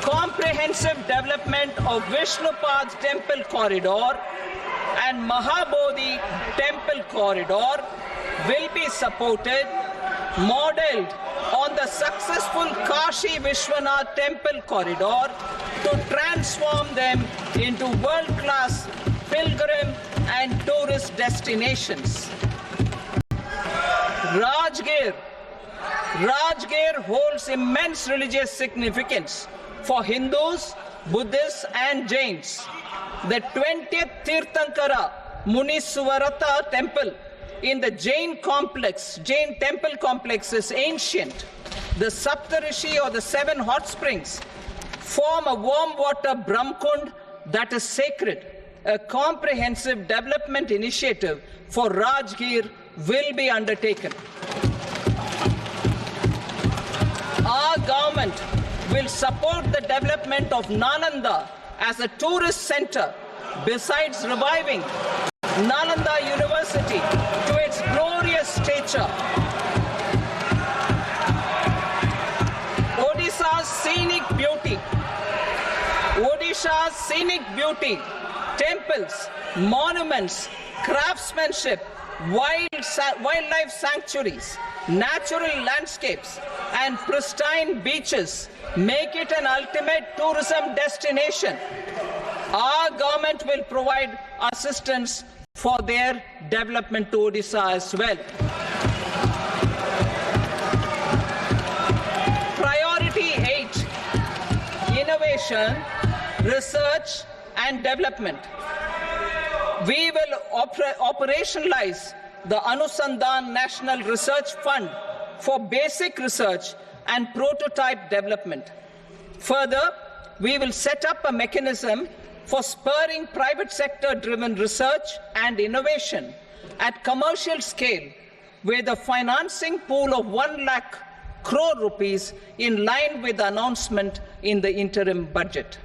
Speaker 2: Comprehensive development of Vishnupad Temple Corridor and Mahabodhi Temple Corridor will be supported, modeled on the successful Kashi Vishwanath Temple Corridor to transform them into world-class pilgrim and tourist destinations. Rajgir holds immense religious significance for Hindus, Buddhists and Jains. The 20th Tirthankara Muniswarata temple in the Jain temple complex is ancient. The Saptarishi or the 7 hot springs form a warm water Brahmkund that is sacred. A comprehensive development initiative for Rajgir will be undertaken. Our government will support the development of Nalanda as a tourist center, besides reviving Nalanda University to its glorious stature. Odisha's scenic beauty, temples, monuments, craftsmanship, wildlife sanctuaries, natural landscapes, and pristine beaches make it an ultimate tourism destination. Our government will provide assistance for their development to Odisha as well. Priority 8, innovation, research and development. We will operationalize the Anusandhan National Research Fund for basic research and prototype development. Further, we will set up a mechanism for spurring private sector-driven research and innovation at commercial scale with a financing pool of 1 lakh crore rupees in line with the announcement in the interim budget.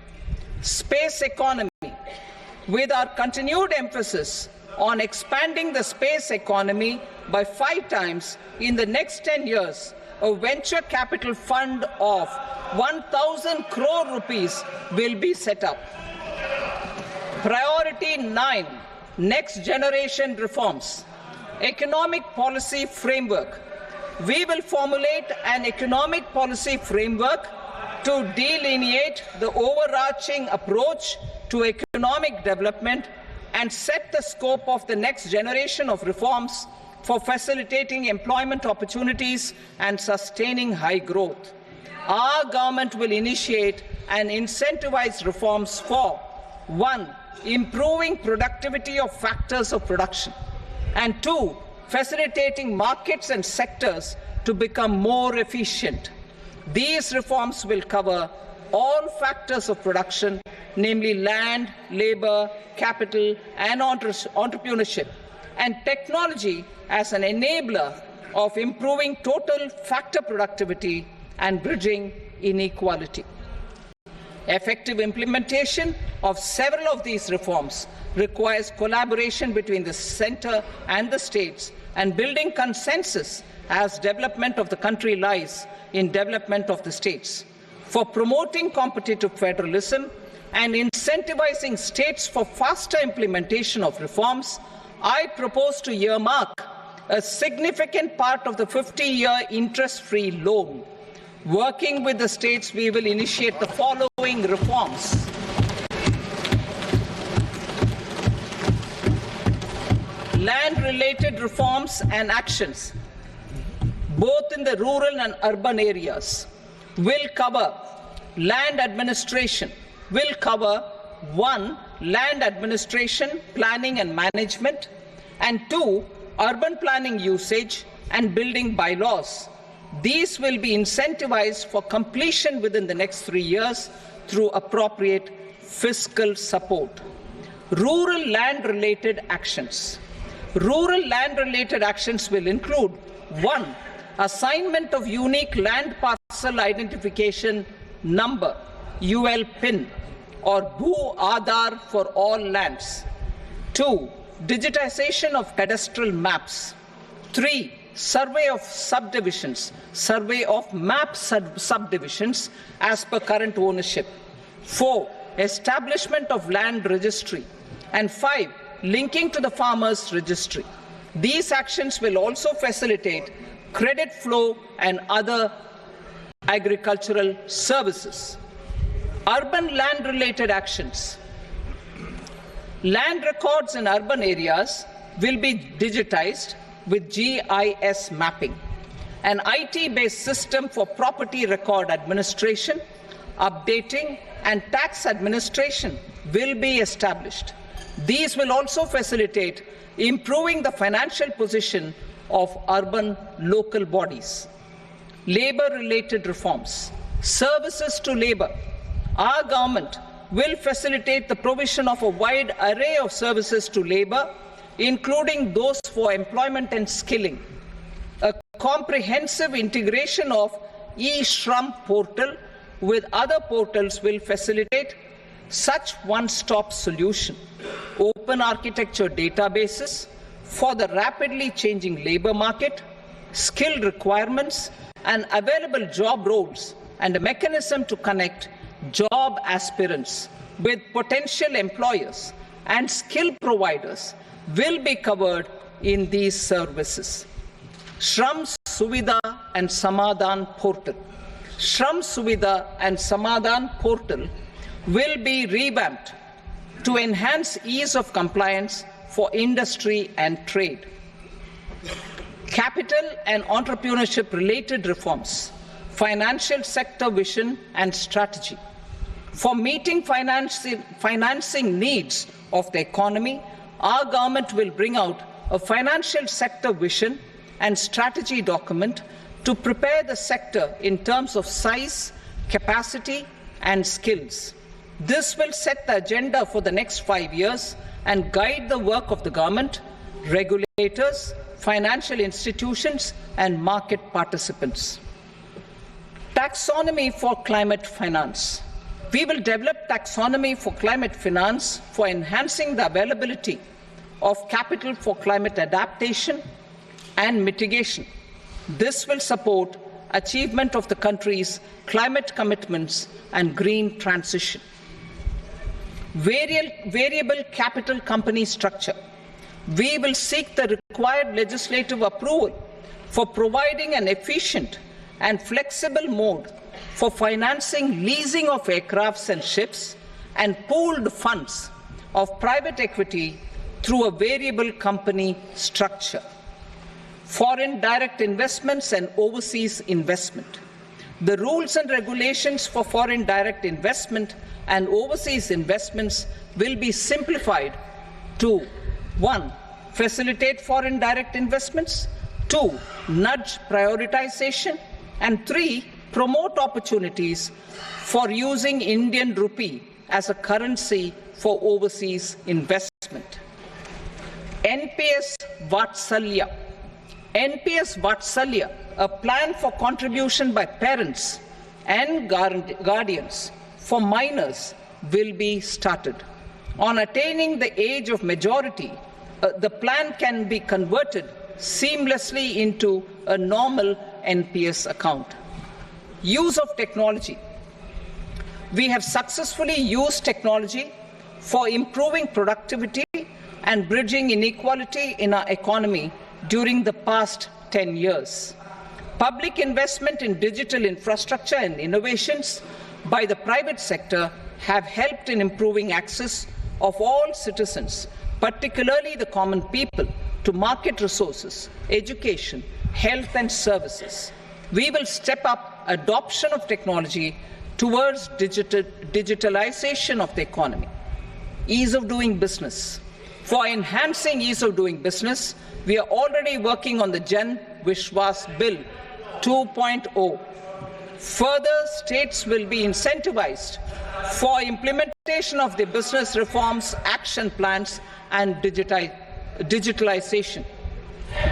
Speaker 2: Space economy. With our continued emphasis on expanding the space economy by 5 times in the next 10 years, a venture capital fund of 1,000 crore rupees will be set up. Priority 9, next generation reforms. Economic policy framework. We will formulate an economic policy framework to delineate the overarching approach to economic development and set the scope of the next generation of reforms for facilitating employment opportunities and sustaining high growth. Our government will initiate and incentivize reforms for 1. Improving productivity of factors of production, and 2. Facilitating markets and sectors to become more efficient. These reforms will cover all factors of production, namely land, labor, capital, and entrepreneurship, and technology as an enabler of improving total factor productivity and bridging inequality. Effective implementation of several of these reforms requires collaboration between the center and the states and building consensus as development of the country lies in development of the states. For promoting competitive federalism and incentivizing states for faster implementation of reforms, I propose to earmark a significant part of the 50-year interest-free loan. Working with the states, we will initiate the following reforms. Land-related reforms and actions, both in the rural and urban areas, will cover land administration, will cover 1. Land administration, planning and management, and 2. Urban planning usage and building bylaws. These will be incentivized for completion within the next 3 years through appropriate fiscal support. Rural land-related actions. Rural land-related actions will include 1. Assignment of unique land parcel identification number, UL PIN, or Bhu Aadhaar for all lands. 2. Digitization of cadastral maps. 3. Survey of subdivisions, survey of map subdivisions as per current ownership. 4. Establishment of land registry. And 5. Linking to the farmers registry. These actions will also facilitate credit flow and other agricultural services. Urban land-related actions. Land records in urban areas will be digitized with GIS mapping. An IT-based system for property record administration, updating, and tax administration will be established. These will also facilitate improving the financial position of urban local bodies. Labor-related reforms. Services to labor. Our government will facilitate the provision of a wide array of services to labor, including those for employment and skilling. A comprehensive integration of e-Shram portal with other portals will facilitate such one-stop solution. Open architecture databases for the rapidly changing labor market, skill requirements, and available job roles, and a mechanism to connect job aspirants with potential employers and skill providers will be covered in these services. Shram Suvidha and Samadhan portal. Shram Suvidha and Samadhan portal will be revamped to enhance ease of compliance for industry and trade. Capital and entrepreneurship related reforms, financial sector vision and strategy. For meeting financing needs of the economy, our government will bring out a financial sector vision and strategy document to prepare the sector in terms of size, capacity, and skills. This will set the agenda for the next 5 years and guide the work of the government, regulators, financial institutions, and market participants. Taxonomy for climate finance. We will develop taxonomy for climate finance for enhancing the availability of capital for climate adaptation and mitigation. This will support achievement of the country's climate commitments and green transition. Variable capital company structure. We will seek the required legislative approval for providing an efficient and flexible mode for financing leasing of aircrafts and ships and pooled funds of private equity through a variable company structure. Foreign direct investments and overseas investment. The rules and regulations for foreign direct investment and overseas investments will be simplified to 1. Facilitate foreign direct investments, 2. Nudge prioritization, and 3. Promote opportunities for using Indian rupee as a currency for overseas investment. NPS Vatsalya. NPS Vatsalya, a plan for contribution by parents and guardians for minors, will be started. On attaining the age of majority, the plan can be converted seamlessly into a normal NPS account. Use of technology. We have successfully used technology for improving productivity and bridging inequality in our economy during the past 10 years. Public investment in digital infrastructure and innovations by the private sector have helped in improving access of all citizens, particularly the common people, to market resources, education, health and services. We will step up adoption of technology towards digitalization of the economy. Ease of doing business. For enhancing ease of doing business, we are already working on the Jan Vishwas Bill 2.0. Further, states will be incentivized for implementation of the business reforms, action plans and digitalization.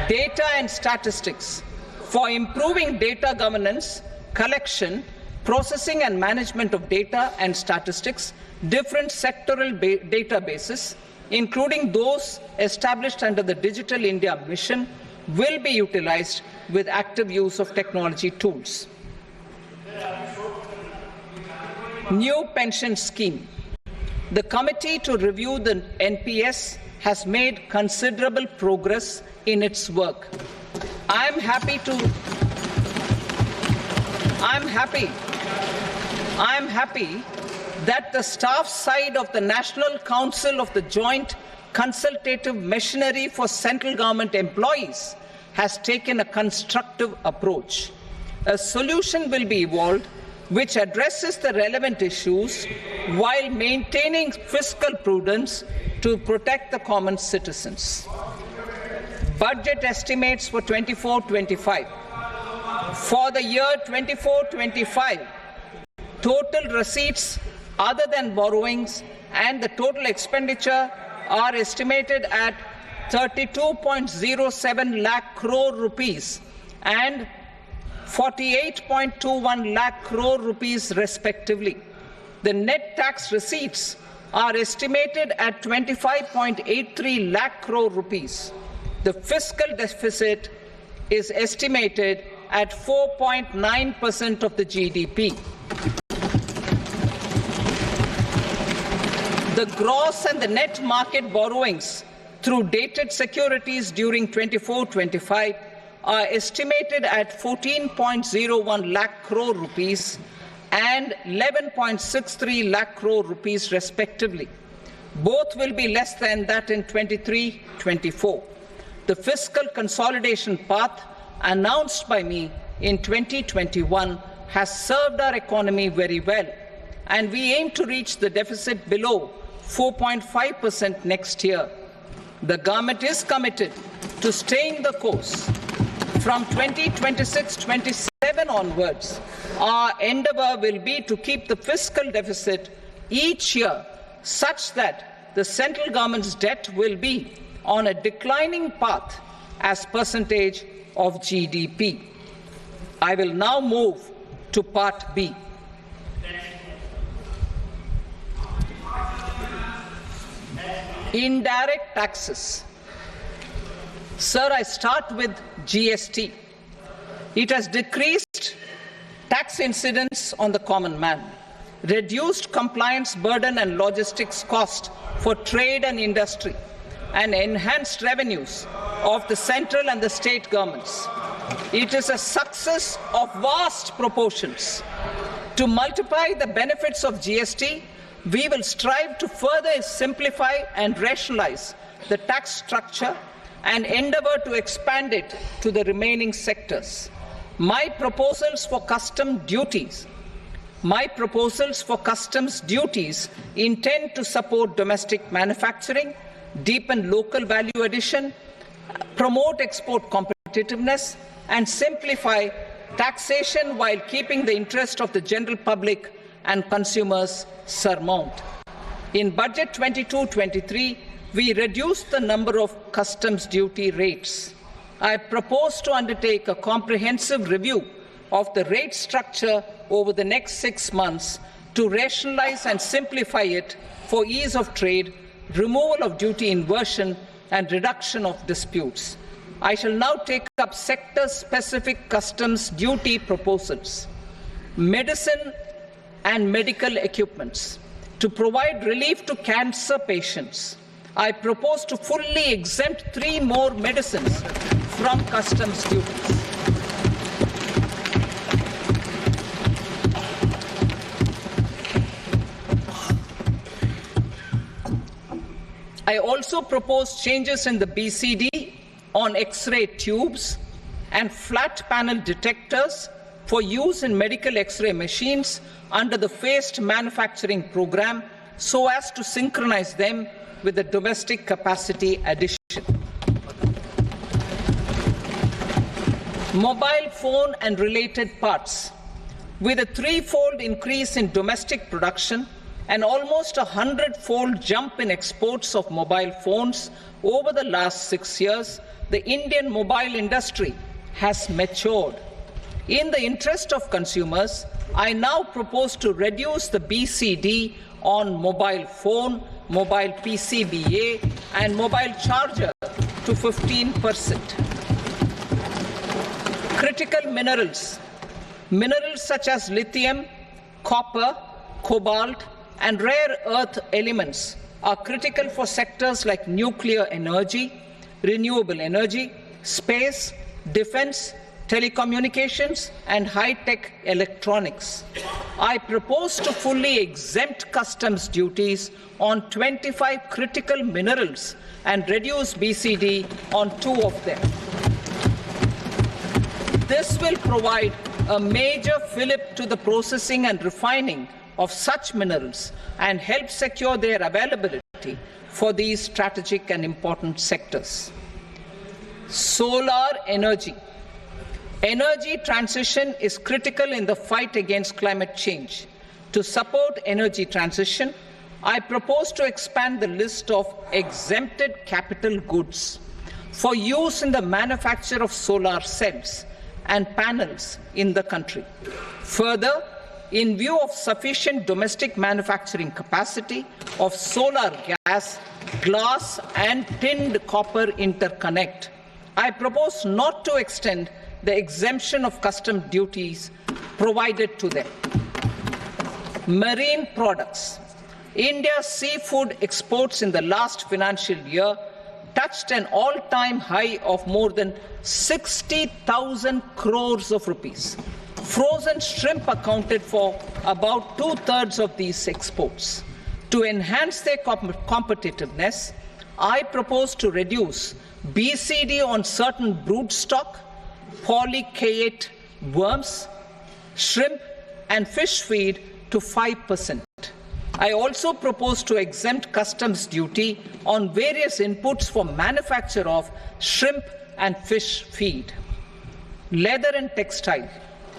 Speaker 2: Data and statistics. For improving data governance, collection, processing and management of data and statistics, different sectoral databases, including those established under the Digital India Mission, will be utilized with active use of technology tools. New pension scheme. The committee to review the NPS has made considerable progress in its work. I am happy that the staff side of the National Council of the Joint Consultative Machinery for Central Government Employees has taken a constructive approach. A solution will be evolved which addresses the relevant issues while maintaining fiscal prudence to protect the common citizens. Budget estimates for 24-25. For the year 24-25, total receipts other than borrowings and the total expenditure are estimated at 32.07 lakh crore rupees and 48.21 lakh crore rupees respectively. The net tax receipts are estimated at 25.83 lakh crore rupees. The fiscal deficit is estimated at 4.9% of the GDP. The gross and the net market borrowings through dated securities during 24-25 are estimated at 14.01 lakh crore rupees and 11.63 lakh crore rupees respectively. Both will be less than that in 23-24. The fiscal consolidation path announced by me in 2021 has served our economy very well, and we aim to reach the deficit below 4.5% next year. The government is committed to staying the course. From 2026-27 onwards, our endeavour will be to keep the fiscal deficit each year such that the central government's debt will be on a declining path as percentage of GDP. I will now move to Part B. Indirect taxes. Sir, I start with GST. It has decreased tax incidence on the common man, reduced compliance burden and logistics cost for trade and industry, and enhanced revenues of the central and the state governments. It is a success of vast proportions. To multiply the benefits of GST, we will strive to further simplify and rationalize the tax structure and endeavour to expand it to the remaining sectors. My proposals for customs duties intend to support domestic manufacturing, deepen local value addition, promote export competitiveness, and simplify taxation while keeping the interest of the general public and consumers surmount. In Budget 22-23, we reduced the number of customs duty rates. I propose to undertake a comprehensive review of the rate structure over the next 6 months to rationalize and simplify it for ease of trade, removal of duty inversion, and reduction of disputes. I shall now take up sector-specific customs duty proposals. Medicine and medical equipments. To provide relief to cancer patients, I propose to fully exempt 3 more medicines from customs duties. I also propose changes in the BCD on X-ray tubes and flat panel detectors for use in medical X-ray machines under the phased manufacturing program so as to synchronize them with the domestic capacity addition. Mobile phone and related parts. With a 3-fold increase in domestic production and almost a 100-fold jump in exports of mobile phones over the last 6 years, the Indian mobile industry has matured. In the interest of consumers, I now propose to reduce the BCD on mobile phone, mobile PCBA, and mobile charger to 15%. Critical minerals. Minerals such as lithium, copper, cobalt, and rare earth elements are critical for sectors like nuclear energy, renewable energy, space, defense, telecommunications, and high-tech electronics. I propose to fully exempt customs duties on 25 critical minerals and reduce BCD on 2 of them. This will provide a major fillip to the processing and refining of such minerals and help secure their availability for these strategic and important sectors. Solar energy. Energy transition is critical in the fight against climate change. To support energy transition, I propose to expand the list of exempted capital goods for use in the manufacture of solar cells and panels in the country. Further, in view of sufficient domestic manufacturing capacity of solar gas, glass, and tinned copper interconnect, I propose not to extend the exemption of custom duties provided to them. Marine products. India's seafood exports in the last financial year touched an all-time high of more than 60,000 crores of rupees. Frozen shrimp accounted for about 2/3 of these exports. To enhance their competitiveness, I propose to reduce BCD on certain broodstock, polychaete worms, shrimp, and fish feed to 5%. I also propose to exempt customs duty on various inputs for manufacture of shrimp and fish feed. Leather and textile.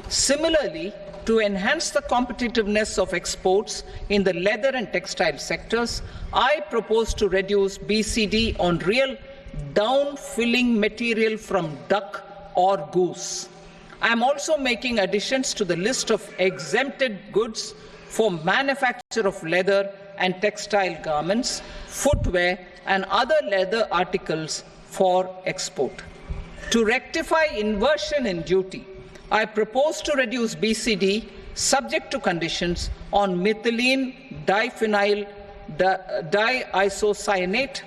Speaker 2: Similarly, to enhance the competitiveness of exports in the leather and textile sectors, I propose to reduce BCD on real down-filling material from duck or goose. I am also making additions to the list of exempted goods for manufacture of leather and textile garments, footwear, and other leather articles for export. To rectify inversion in duty, I propose to reduce BCD subject to conditions on methylene diphenyl diisocyanate,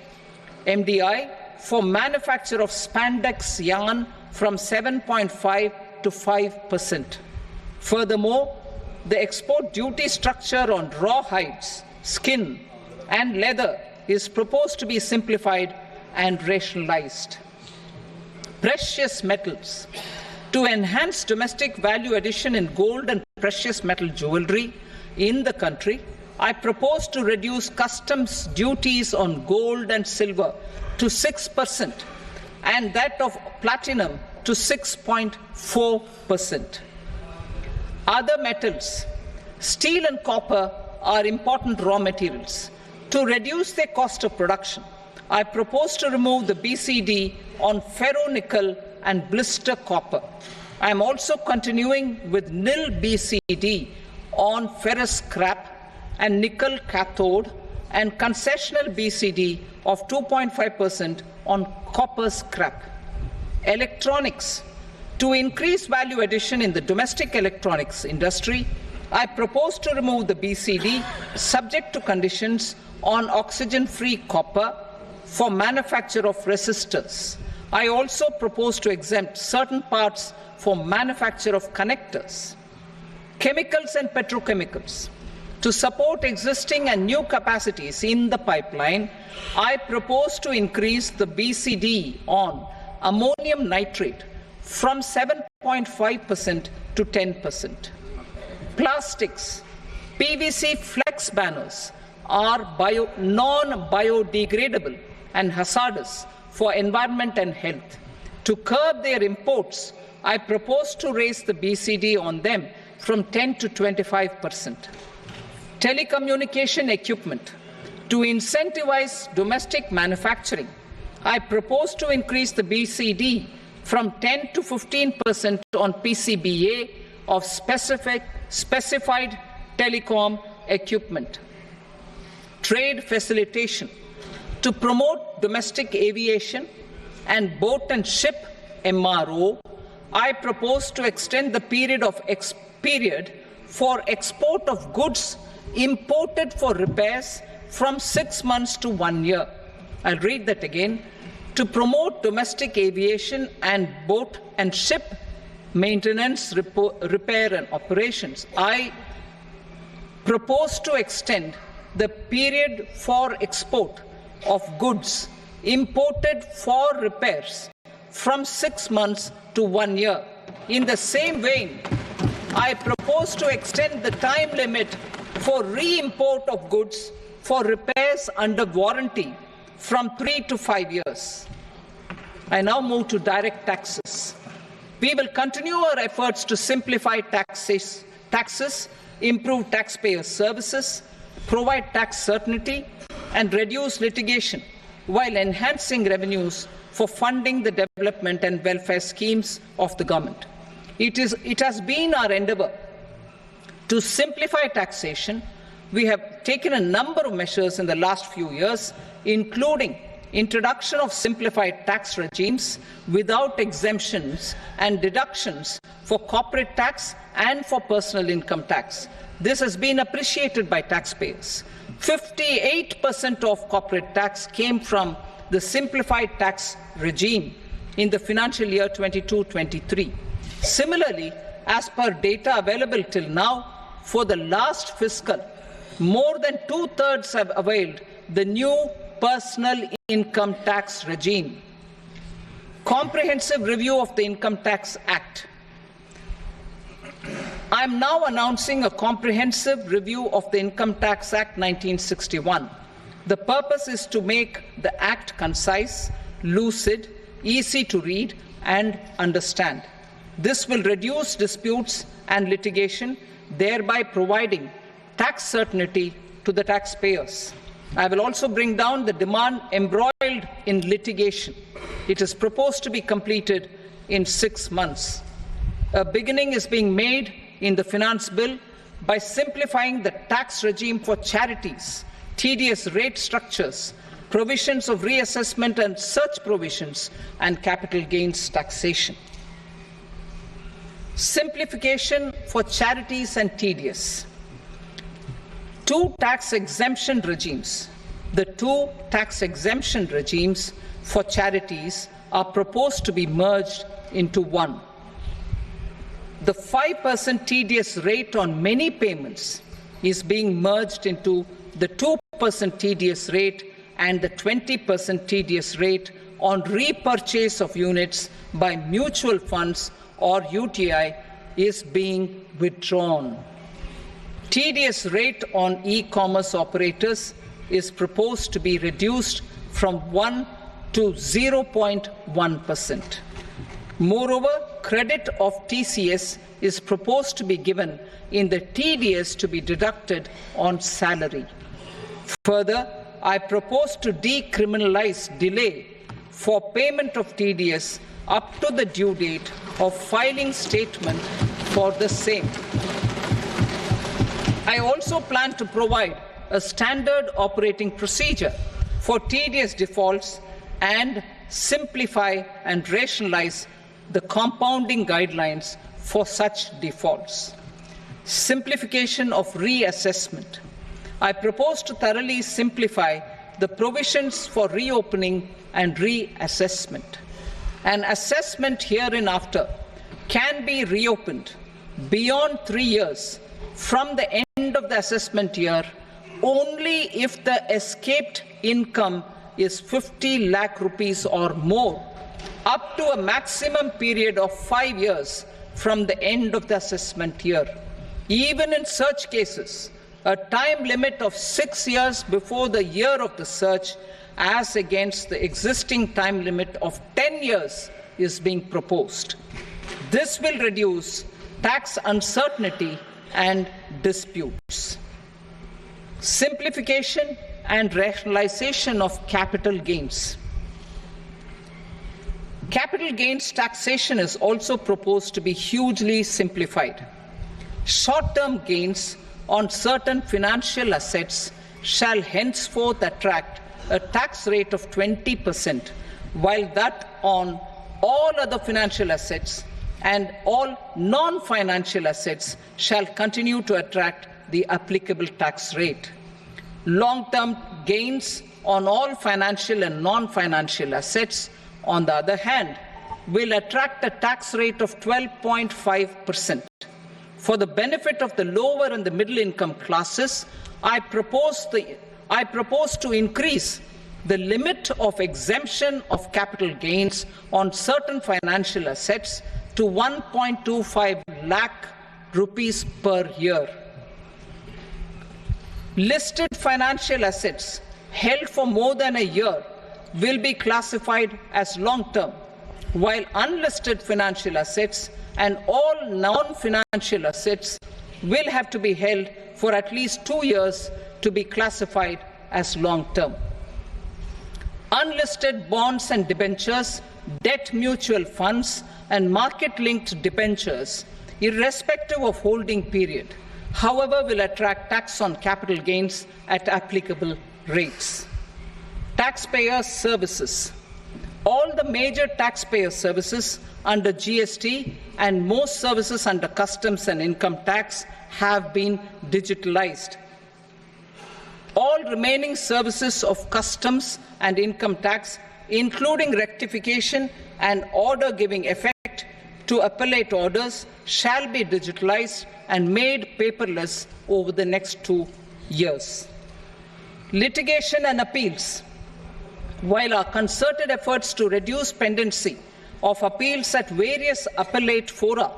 Speaker 2: MDI, for manufacture of spandex yarn from 7.5 to 5%. Furthermore, the export duty structure on raw hides, skin, and leather is proposed to be simplified and rationalized. Precious metals. To enhance domestic value addition in gold and precious metal jewelry in the country, I propose to reduce customs duties on gold and silver to 6% and that of platinum to 6.4%. Other metals. Steel and copper are important raw materials. To reduce their cost of production, I propose to remove the BCD on ferronickel and blister copper. I am also continuing with nil BCD on ferrous scrap and nickel cathode and concessional BCD of 2.5% on copper scrap. electronics. To increase value addition in the domestic electronics industry, I propose to remove the BCD subject to conditions on oxygen-free copper for manufacture of resistors. I also propose to exempt certain parts for manufacture of connectors. Chemicals and petrochemicals. To support existing and new capacities in the pipeline, I propose to increase the BCD on ammonium nitrate from 7.5% to 10%. Plastics. PVC flex banners are non-biodegradable and hazardous for environment and health. To curb their imports, I propose to raise the BCD on them from 10 to 25%. Telecommunication equipment. To incentivize domestic manufacturing, I propose to increase the BCD from 10 to 15% on PCBA of specified telecom equipment. Trade facilitation. To promote domestic aviation and boat and ship MRO, I propose to extend the period for export of goods imported for repairs from 6 months to 1 year. I'll read that again. To promote domestic aviation and boat and ship maintenance, repair and operations, I propose to extend the period for export of goods imported for repairs from 6 months to 1 year. In the same vein, I propose to extend the time limit for re-import of goods for repairs under warranty from 3 to 5 years. I now move to direct taxes. We will continue our efforts to simplify taxes, improve taxpayer services, provide tax certainty, and reduce litigation while enhancing revenues for funding the development and welfare schemes of the government. It has been our endeavour to simplify taxation. We have taken a number of measures in the last few years, including introduction of simplified tax regimes without exemptions and deductions for corporate tax and for personal income tax. This has been appreciated by taxpayers. 58% of corporate tax came from the simplified tax regime in the financial year 22-23. Similarly, as per data available till now, for the last fiscal, more than 2/3 have availed the new personal income tax regime. Comprehensive review of the Income Tax Act. I am now announcing a comprehensive review of the Income Tax Act 1961. The purpose is to make the Act concise, lucid, easy to read and understand. This will reduce disputes and litigation, thereby providing tax certainty to the taxpayers. I will also bring down the demand embroiled in litigation. It is proposed to be completed in 6 months. A beginning is being made in the Finance Bill by simplifying the tax regime for charities, tedious rate structures, provisions of reassessment and such provisions, and capital gains taxation. Simplification for charities and tedious. Two tax exemption regimes. The two tax exemption regimes for charities are proposed to be merged into one. The 5% tedious rate on many payments is being merged into the 2% tedious rate, and the 20% tedious rate on repurchase of units by mutual funds or UTI is being withdrawn. Tedious rate on e-commerce operators is proposed to be reduced from 1 to 0.1%. Moreover, credit of TCS is proposed to be given in the TDS to be deducted on salary. Further, I propose to decriminalize delay for payment of TDS up to the due date of filing statement for the same. I also plan to provide a standard operating procedure for TDS defaults and simplify and rationalize the compounding guidelines for such defaults. Simplification of reassessment. I propose to thoroughly simplify the provisions for reopening and reassessment. An assessment hereinafter can be reopened beyond 3 years from the end of the assessment year only if the escaped income is 50 lakh rupees or more, up to a maximum period of 5 years from the end of the assessment year. Even in such cases, a time limit of 6 years before the year of the search, as against the existing time limit of 10 years, is being proposed. This will reduce tax uncertainty and disputes. Simplification and rationalization of capital gains. Capital gains taxation is also proposed to be hugely simplified. Short-term gains on certain financial assets shall henceforth attract a tax rate of 20%, while that on all other financial assets and all non-financial assets shall continue to attract the applicable tax rate. Long-term gains on all financial and non-financial assets, on the other hand, will attract a tax rate of 12.5%. For the benefit of the lower and the middle income classes, I propose to increase the limit of exemption of capital gains on certain financial assets to 1.25 lakh rupees per year. Listed financial assets held for more than a year will be classified as long-term, while unlisted financial assets and all non-financial assets will have to be held for at least 2 years to be classified as long-term. Unlisted bonds and debentures, debt mutual funds, and market-linked debentures, irrespective of holding period, however, will attract tax on capital gains at applicable rates. Taxpayer services. All the major taxpayer services under GST and most services under customs and income tax have been digitalized. All remaining services of customs and income tax, including rectification and order giving effect to appellate orders, shall be digitalized and made paperless over the next 2 years. Litigation and appeals. While our concerted efforts to reduce pendency of appeals at various appellate fora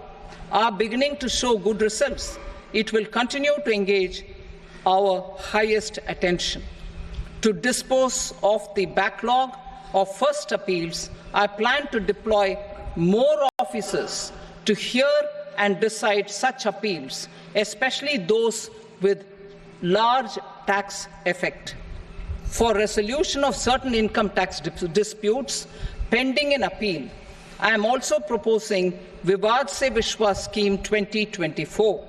Speaker 2: are beginning to show good results, it will continue to engage our highest attention. To dispose of the backlog of first appeals, I plan to deploy more officers to hear and decide such appeals, especially those with large tax effect. For resolution of certain income tax disputes pending an appeal, I am also proposing Vivad Se Vishwas Scheme 2024.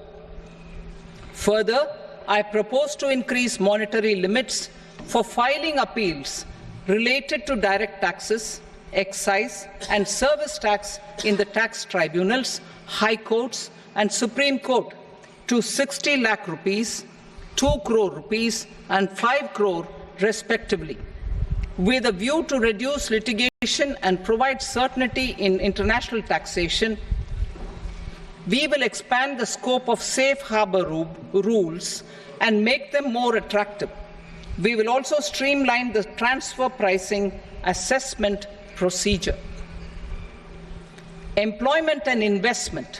Speaker 2: Further, I propose to increase monetary limits for filing appeals related to direct taxes, excise and service tax in the tax tribunals, high courts and Supreme Court to 60 lakh rupees, 2 crore rupees and 5 crore respectively, with a view to reduce litigation and provide certainty in international taxation. We will expand the scope of safe harbor rules and make them more attractive. We will also streamline the transfer pricing assessment procedure. Employment and investment.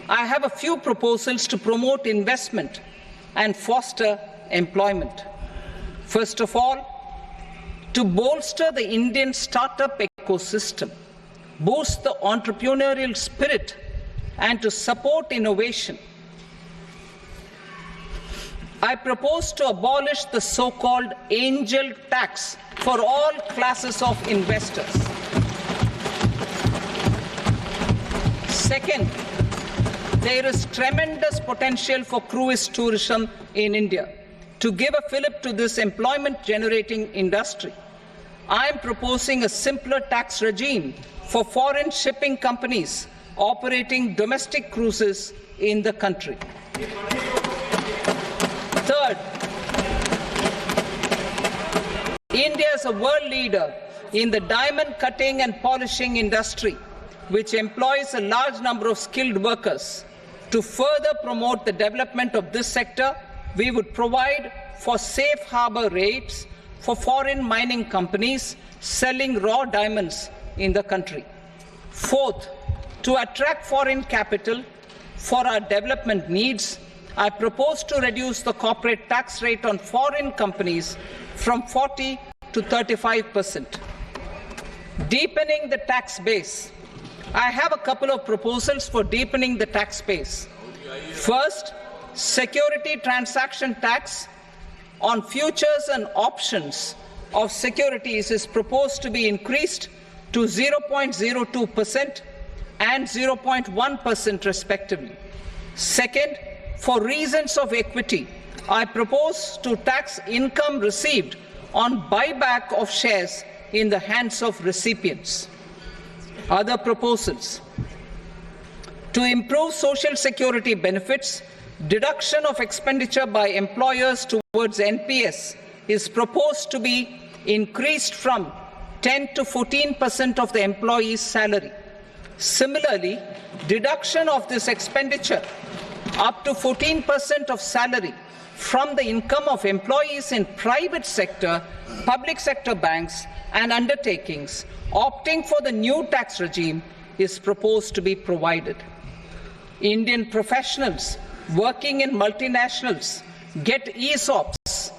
Speaker 2: I have a few proposals to promote investment and foster employment. First of all, to bolster the Indian startup ecosystem, boost the entrepreneurial spirit, and to support innovation, I propose to abolish the so-called angel tax for all classes of investors. Second, there is tremendous potential for cruise tourism in India. To give a fillip to this employment-generating industry, I am proposing a simpler tax regime for foreign shipping companies operating domestic cruises in the country. Third, India is a world leader in the diamond cutting and polishing industry, which employs a large number of skilled workers. To further promote the development of this sector, we would provide for safe harbor rates for foreign mining companies selling raw diamonds in the country. Fourth, to attract foreign capital for our development needs, I propose to reduce the corporate tax rate on foreign companies from 40 to 35%. Deepening the tax base. I have a couple of proposals for deepening the tax base. First, security transaction tax on futures and options of securities is proposed to be increased to 0.02% and 0.1% respectively. Second, for reasons of equity, I propose to tax income received on buyback of shares in the hands of recipients. Other proposals: to improve social security benefits, deduction of expenditure by employers towards NPS is proposed to be increased from 10 to 14% of the employee's salary. Similarly, deduction of this expenditure up to 14% of salary from the income of employees in private sector, public sector banks and undertakings opting for the new tax regime is proposed to be provided. Indian professionals working in multinationals get ESOPs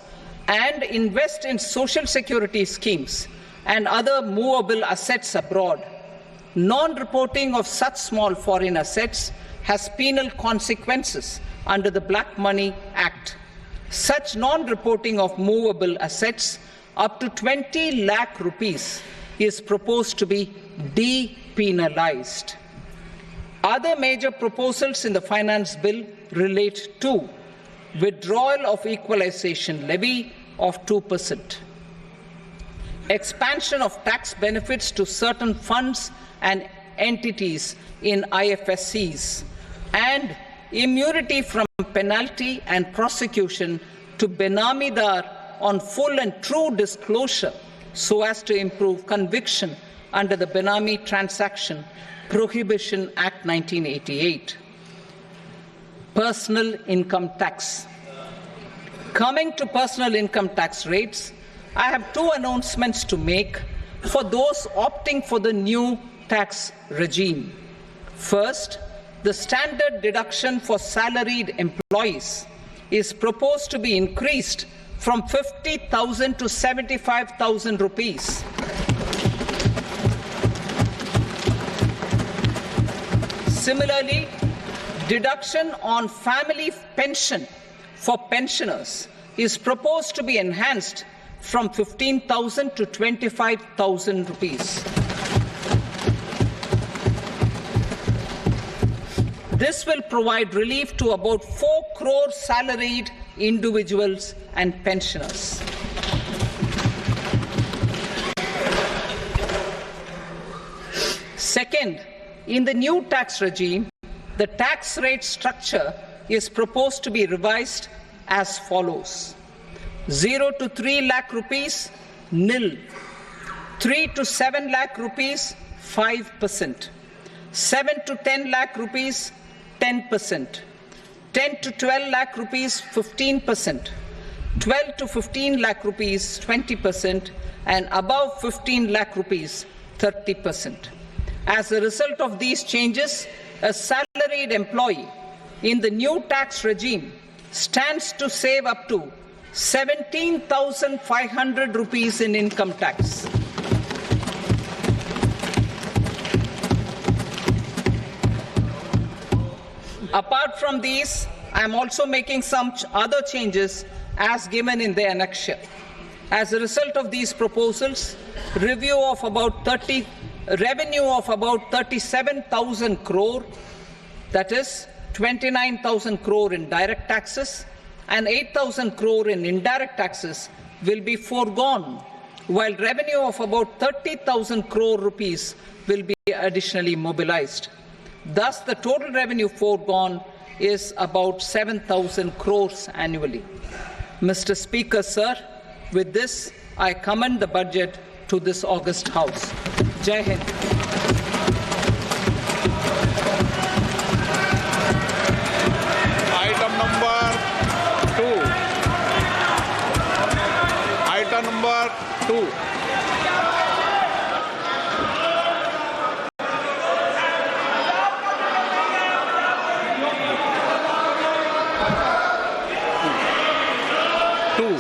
Speaker 2: and invest in social security schemes and other movable assets abroad. Non-reporting of such small foreign assets has penal consequences under the Black Money Act. Such non-reporting of movable assets up to 20 lakh rupees is proposed to be depenalized. Other major proposals in the finance bill relate to withdrawal of equalization levy of 2%, expansion of tax benefits to certain funds and entities in IFSCs, and immunity from penalty and prosecution to Benamidar on full and true disclosure so as to improve conviction under the Benami Transaction Prohibition Act 1988. Personal income tax. Coming to personal income tax rates, I have two announcements to make for those opting for the new tax regime. First, the standard deduction for salaried employees is proposed to be increased from 50,000 to 75,000 rupees. Similarly, deduction on family pension for pensioners is proposed to be enhanced from 15,000 to 25,000 rupees. This will provide relief to about 4 crore salaried individuals and pensioners. Second, in the new tax regime, the tax rate structure is proposed to be revised as follows: 0 to 3 lakh rupees, nil; 3 to 7 lakh rupees, 5%; 7 to 10 lakh rupees, 10%; 10 to 12 lakh rupees, 15%; 12 to 15 lakh rupees, 20%; and above 15 lakh rupees, 30%. As a result of these changes, a salaried employee in the new tax regime stands to save up to 17,500 rupees in income tax. Apart from these, I am also making some other changes as given in the annexure. As a result of these proposals, revenue of about 37,000 crore, that is 29,000 crore in direct taxes and 8,000 crore in indirect taxes, will be foregone while revenue of about 30,000 crore rupees will be additionally mobilized. Thus, the total revenue foregone is about 7,000 crores annually. Mr. Speaker, sir, with this, I commend the budget to this august House. Jai Hind.
Speaker 1: Item number 2.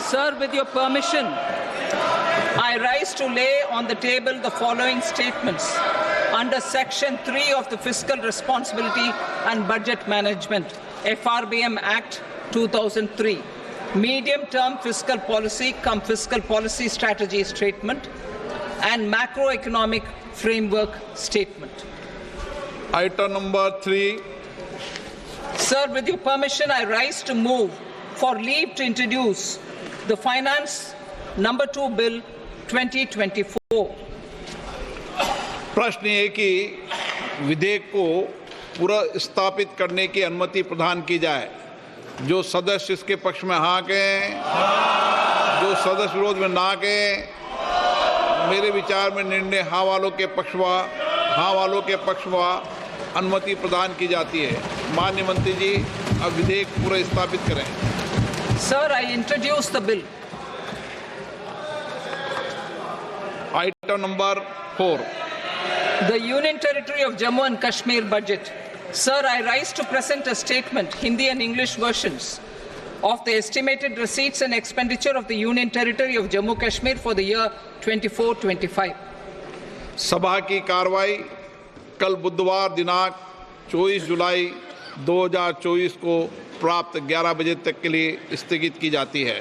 Speaker 2: Sir, with your permission, I rise to lay on the table the following statements under Section 3 of the Fiscal Responsibility and Budget Management, FRBM Act 2003, Medium-Term Fiscal Policy cum Fiscal Policy Strategy Statement and Macroeconomic Framework Statement.
Speaker 1: Item number 3.
Speaker 2: Sir, with your permission, I rise to move for leave to introduce the Finance Number 2 Bill 2024.
Speaker 1: प्रश्न ये कि विधेयक को पूरा स्थापित करने की अनुमति प्रदान की जाए। जो सदस्य इसके पक्ष में हाँ कहें, जो सदस्य विरोध में ना कहें। मेरे विचार में निर्णय हाँ वालों के पक्ष में अनुमति प्रदान की जाती है। माननीय मंत्री जी, अब विधेयक पूरा स्थापित करें।
Speaker 2: Sir, I introduce the bill.
Speaker 1: Item number 4.
Speaker 2: The Union Territory of Jammu and Kashmir budget. Sir, I rise to present a statement, Hindi and English versions, of the estimated receipts and expenditure of the Union Territory of Jammu and Kashmir for the year 24-25.
Speaker 1: सभा की कार्रवाई कल बुधवार दिनांक 24 जुलाई 2024 को प्राप्त 11 बजे तक के लिए स्थगित की जाती है।